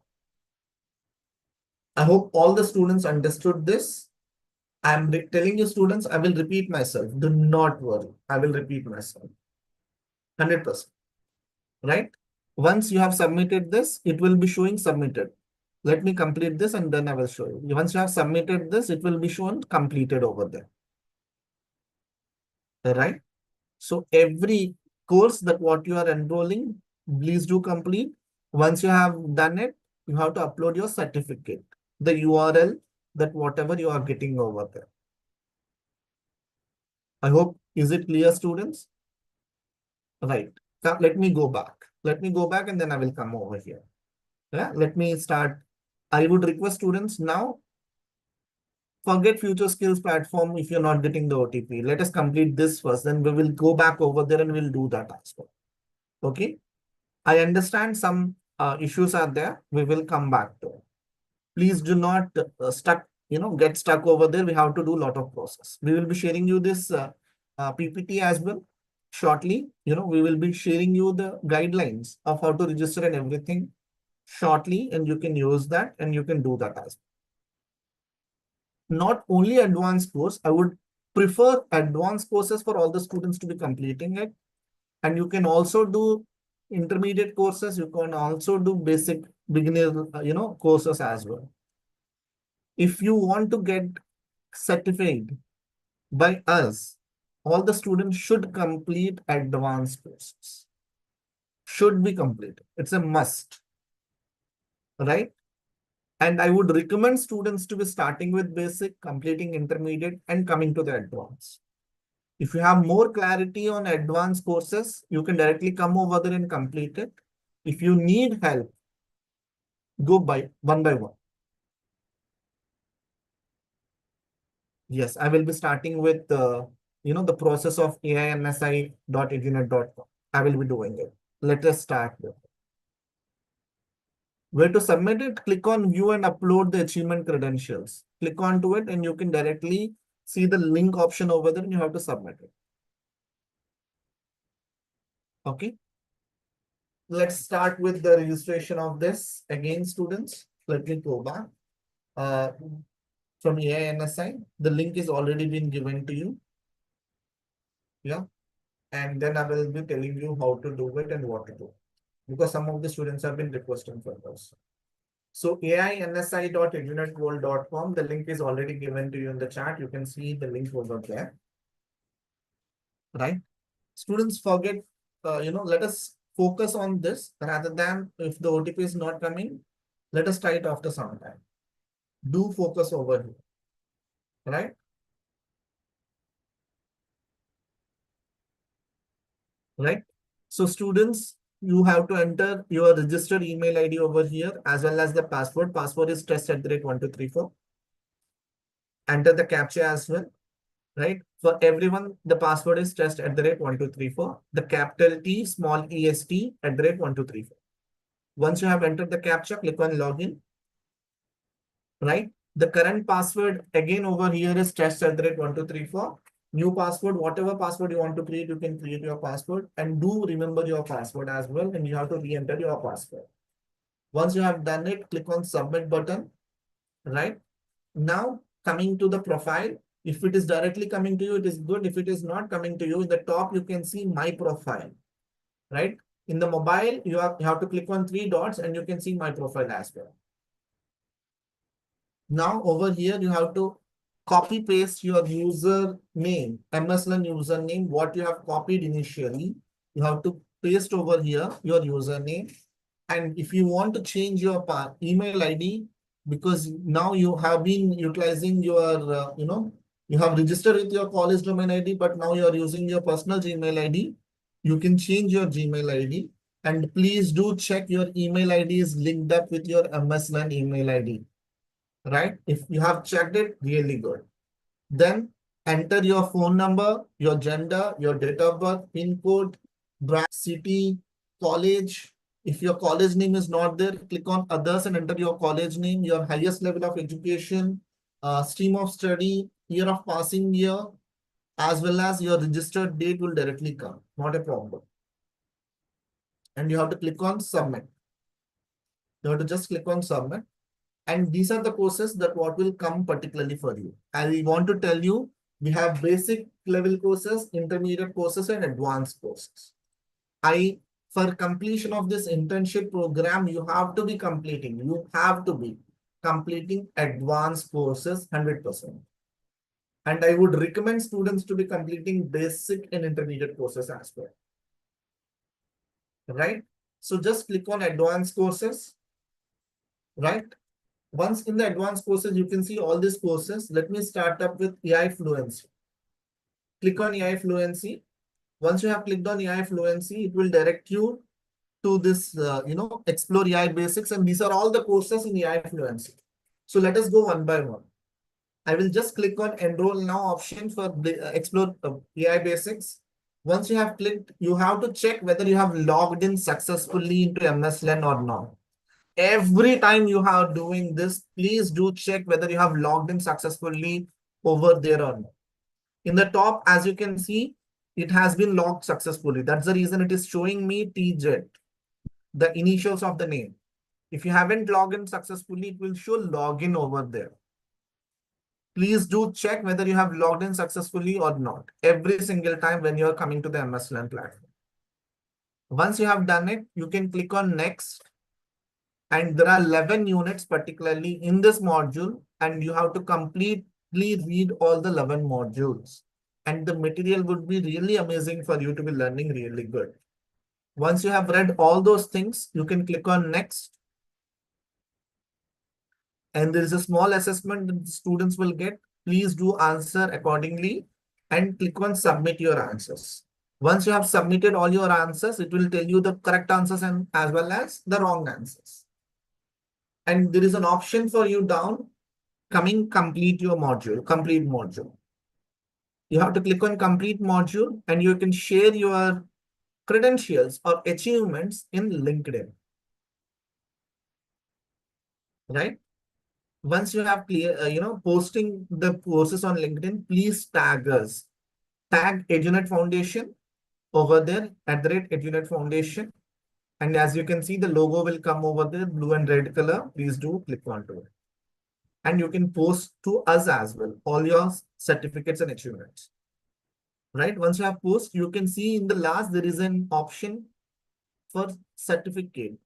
I hope all the students understood this. I'm telling you students, I will repeat myself. Do not worry. I will repeat myself. 100%. Right? Once you have submitted this, it will be showing submitted. Let me complete this and then I will show you. Once you have submitted this, it will be shown completed over there. Right? So every course that what you are enrolling, please do complete. Once you have done it, you have to upload your certificate, the URL that whatever you are getting over there. I hope, is it clear, students? Right. Now, let me go back. Let me go back and then I will come over here. Yeah, let me start. I would request students now, forget future skills platform if you're not getting the OTP. Let us complete this first, then we will go back over there and we'll do that as well. Okay. I understand some issues are there. We will come back to it. Please do not get stuck over there. We have to do a lot of process. We will be sharing you this PPT as well shortly. We will be sharing you the guidelines of how to register and everything shortly, and you can use that and you can do that as well. Not only advanced course, I would prefer advanced courses for all the students to be completing it. And you can also do intermediate courses. You can also do basic beginner, courses as well. If you want to get certified by us, all the students should complete advanced courses. Should be completed. It's a must, right? And I would recommend students to be starting with basic, completing intermediate, and coming to the advanced. If you have more clarity on advanced courses, you can directly come over there and complete it. If you need help, go by one by one. Yes, I will be starting with the process of ainsi.edunet.com. I will be doing it. Let us start with it. Where to submit it? Click on view and upload the achievement credentials. Click onto it and you can directly see the link option over there and you have to submit it. Okay. Let's start with the registration of this. Again, students, let me go back. From AINSI, the link is already been given to you. Yeah. And then I will be telling you how to do it and what to do. Because some of the students have been requesting for this. So ainsi.edunetworld.com, the link is already given to you in the chat. You can see the link over there. Right? Students forget, let us focus on this rather than if the OTP is not coming, let us try it after some time. Do focus over here. Right? Right? So students, you have to enter your registered email ID over here as well as the password. Password is test@1234. Enter the captcha as well. Right? For everyone, the password is test@1234. The capital T, small est @1234. Once you have entered the captcha, click on login. Right? The current password again over here is test@1234. New password, whatever password you want to create, you can create your password and do remember your password as well. And you have to re-enter your password. Once you have done it, click on submit button. Right? Now coming to the profile. If it is directly coming to you, it is good. If it is not coming to you, in the top, you can see my profile. Right? In the mobile, you have to click on 3 dots and you can see my profile as well. Now over here, you have to copy paste your username, MSLN username, what you have copied initially. You have to paste over here your username. And if you want to change your email ID, because now you have been utilizing your, you have registered with your college domain ID, but now you are using your personal Gmail ID. You can change your Gmail ID, and please do check your email ID is linked up with your MSLAN email ID, right? If you have checked it, really good. Then enter your phone number, your gender, your date of birth, PIN code, branch, city, college. If your college name is not there, click on others and enter your college name, your highest level of education, stream of study, year of passing year, as well as your registered date will directly come. Not a problem. And you have to click on submit. You have to just click on submit. And these are the courses that what will come particularly for you. And we want to tell you, we have basic level courses, intermediate courses, and advanced courses. For completion of this internship program, you have to be completing advanced courses 100%. And I would recommend students to be completing basic and intermediate courses as well. Right? So just click on advanced courses. Right? Once in the advanced courses, you can see all these courses. Let me start up with AI Fluency. Click on AI Fluency. Once you have clicked on AI Fluency, it will direct you to this, Explore AI Basics. And these are all the courses in AI Fluency. So let us go one by one. I will just click on Enroll Now option for Explore AI Basics. Once you have clicked, you have to check whether you have logged in successfully into MSLN or not. Every time you are doing this, please do check whether you have logged in successfully over there or not. In the top, as you can see, it has been logged successfully. That's the reason it is showing me TZ, the initials of the name. If you haven't logged in successfully, it will show login over there. Please do check whether you have logged in successfully or not every single time when you are coming to the MSLN platform. Once you have done it, you can click on Next. And there are 11 units particularly in this module, and you have to completely read all the 11 modules. And the material would be really amazing for you to be learning really good. Once you have read all those things, you can click on Next. And there is a small assessment that the students will get. Please do answer accordingly and click on Submit your answers. Once you have submitted all your answers, it will tell you the correct answers and as well as the wrong answers. And there is an option for you down complete module. You have to click on complete module and you can share your credentials or achievements in LinkedIn. Right? Once you have posting the courses on LinkedIn, please tag us. Tag Edunet Foundation over there @Edunet Foundation. And as you can see, the logo will come over there, blue and red color. Please do click onto it. And you can post to us as well, all your certificates and achievements. Right? Once you have post, you can see in the last, there is an option for certificate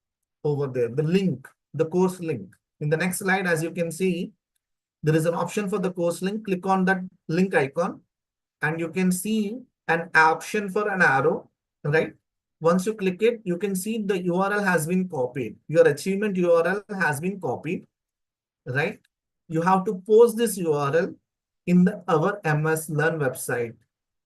over there, the link, the course link. In the next slide, as you can see, there is an option for the course link. Click on that link icon and you can see an option for an arrow, right? Once you click it, you can see the URL has been copied. Your achievement URL has been copied, right? You have to post this URL in our MS Learn website.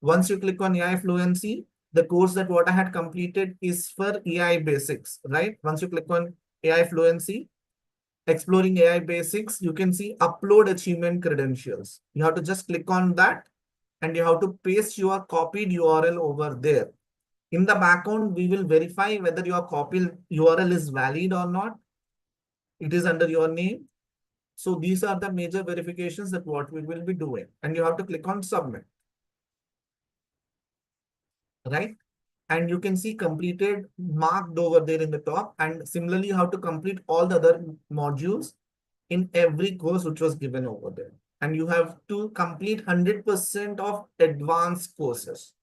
Once you click on AI Fluency, the course that what I had completed is for AI Basics, right? Once you click on AI Fluency, Exploring AI Basics, you can see Upload Achievement Credentials. You have to just click on that and you have to paste your copied URL over there. In the background, we will verify whether your copied URL is valid or not. It is under your name. So these are the major verifications that what we will be doing. And you have to click on Submit. Right? And you can see completed marked over there in the top. And similarly, you have to complete all the other modules in every course which was given over there. And you have to complete 100% of advanced courses.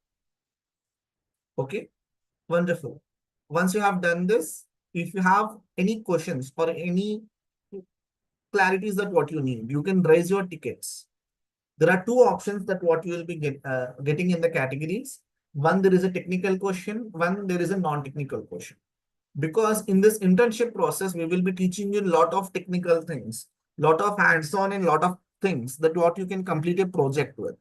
Okay, wonderful. Once you have done this, if you have any questions or any clarities that what you need, you can raise your tickets. There are two options that what you will be getting in the categories. One, there is a technical question. One, there is a non-technical question. Because in this internship process, we will be teaching you a lot of technical things. lot of hands-on and lot of things that what you can complete a project with,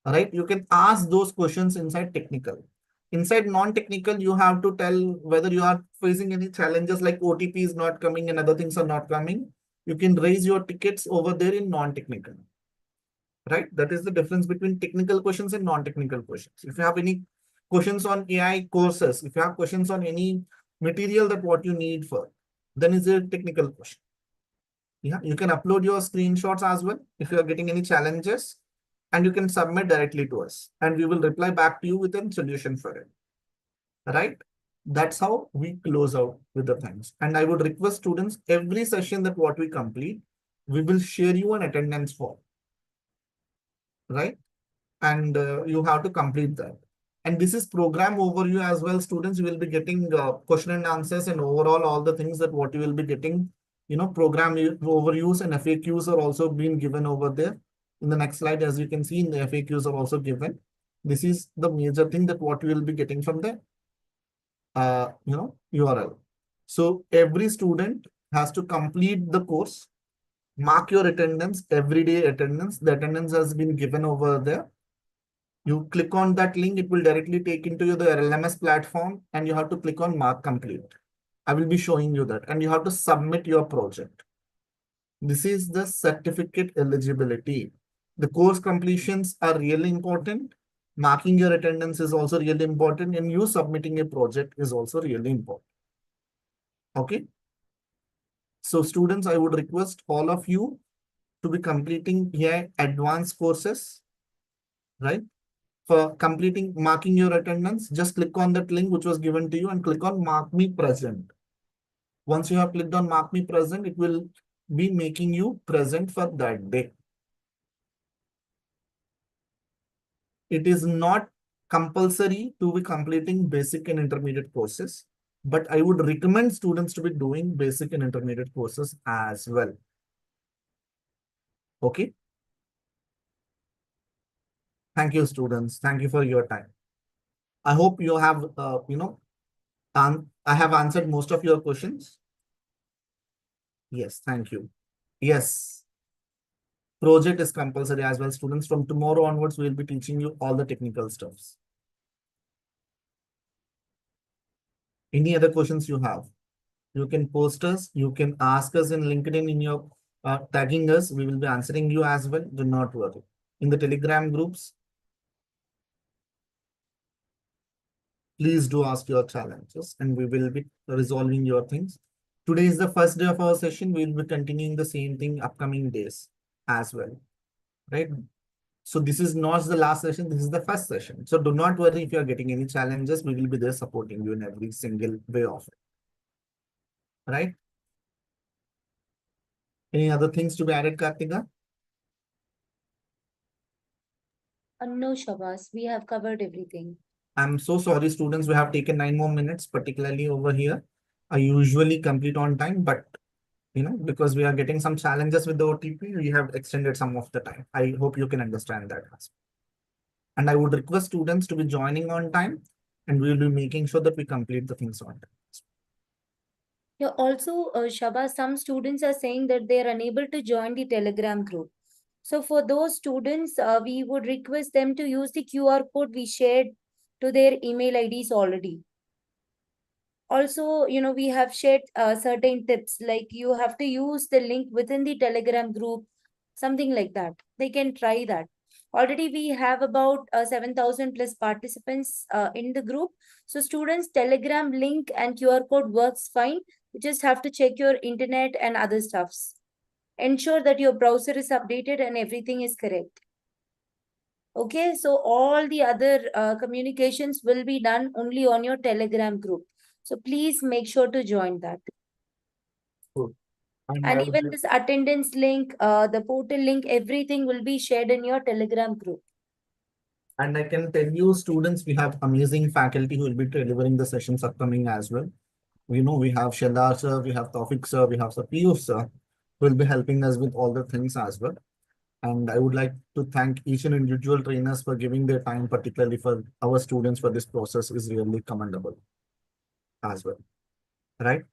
right? You can ask those questions inside technical. Inside non-technical, you have to tell whether you are facing any challenges like OTP is not coming and other things are not coming. You can raise your tickets over there in non-technical, right? That is the difference between technical questions and non-technical questions. If you have any questions on AI courses, if you have questions on any material that what you need for, then is a technical question. Yeah, you can upload your screenshots as well if you are getting any challenges, and you can submit directly to us, and we will reply back to you with a solution for it. Right? That's how we close out with the things. And I would request students every session that what we complete, we will share you an attendance form. Right? And you have to complete that. And this is program overview as well. Students, you will be getting question and answers and overall all the things that what you will be getting, program overviews and FAQs are also being given over there. In the next slide, as you can see, in the FAQs are also given. This is the major thing that what you will be getting from the URL. So every student has to complete the course, mark your attendance, everyday attendance. The attendance has been given over there. You click on that link, it will directly take into the LMS platform, and you have to click on mark complete. I will be showing you that, and you have to submit your project. This is the certificate eligibility. The course completions are really important. Marking your attendance is also really important, and you submitting a project is also really important. Okay. So students, I would request all of you to be completing here advanced courses, right? For completing, marking your attendance, just click on that link which was given to you and click on mark me present. Once you have clicked on mark me present, it will be making you present for that day. It is not compulsory to be completing basic and intermediate courses, but I would recommend students to be doing basic and intermediate courses as well. Okay. Thank you, students. Thank you for your time. I hope you have, I have answered most of your questions. Yes, thank you. Yes, project is compulsory as well. Students, from tomorrow onwards, we will be teaching you all the technical stuffs. Any other questions you have? You can post us. You can ask us in LinkedIn in your tagging us. We will be answering you as well. Do not worry. In the Telegram groups, please do ask your challenges and we will be resolving your things. Today is the first day of our session. We will be continuing the same thing upcoming days as well, right? So this is not the last session. This is the first session. So do not worry if you are getting any challenges. We will be there supporting you in every single way of it, right? Any other things to be added, Kartika? No, Shabas, we have covered everything. I'm so sorry, students. We have taken 9 more minutes, particularly over here. I usually complete on time, but because we are getting some challenges with the OTP, we have extended some of the time. I hope you can understand that. And I would request students to be joining on time, and we will be making sure that we complete the things on time. Yeah, also, Shabas, some students are saying that they are unable to join the Telegram group. So for those students, we would request them to use the QR code we shared to their email IDs already. Also, we have shared certain tips, like you have to use the link within the Telegram group, something like that. They can try that. Already we have about 7,000 plus participants in the group. So students, Telegram link and QR code works fine. You just have to check your internet and other stuffs. Ensure that your browser is updated and everything is correct. Okay, so all the other communications will be done only on your Telegram group. So please make sure to join that. Good. And even this attendance link, the portal link, everything will be shared in your Telegram group. And I can tell you, students, we have amazing faculty who will be delivering the sessions upcoming as well. We have Sheldar sir, we have Tawfiq sir, we have Sir Piyush sir, who will be helping us with all the things as well. And I would like to thank each and individual trainers for giving their time, particularly for our students for this process is really commendable as well, right?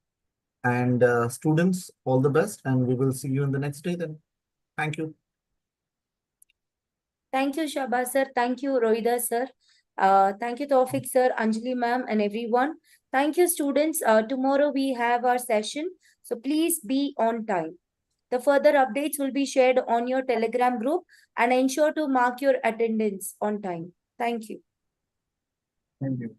And students, all the best, and we will see you in the next day then. Thank you. Thank you, Shaba sir. Thank you, Rohida sir. Thank you, Tawfiq sir, Anjali ma'am, and everyone. Thank you, students. Tomorrow we have our session, so please be on time. The further updates will be shared on your Telegram group, and ensure to mark your attendance on time. Thank you. Thank you.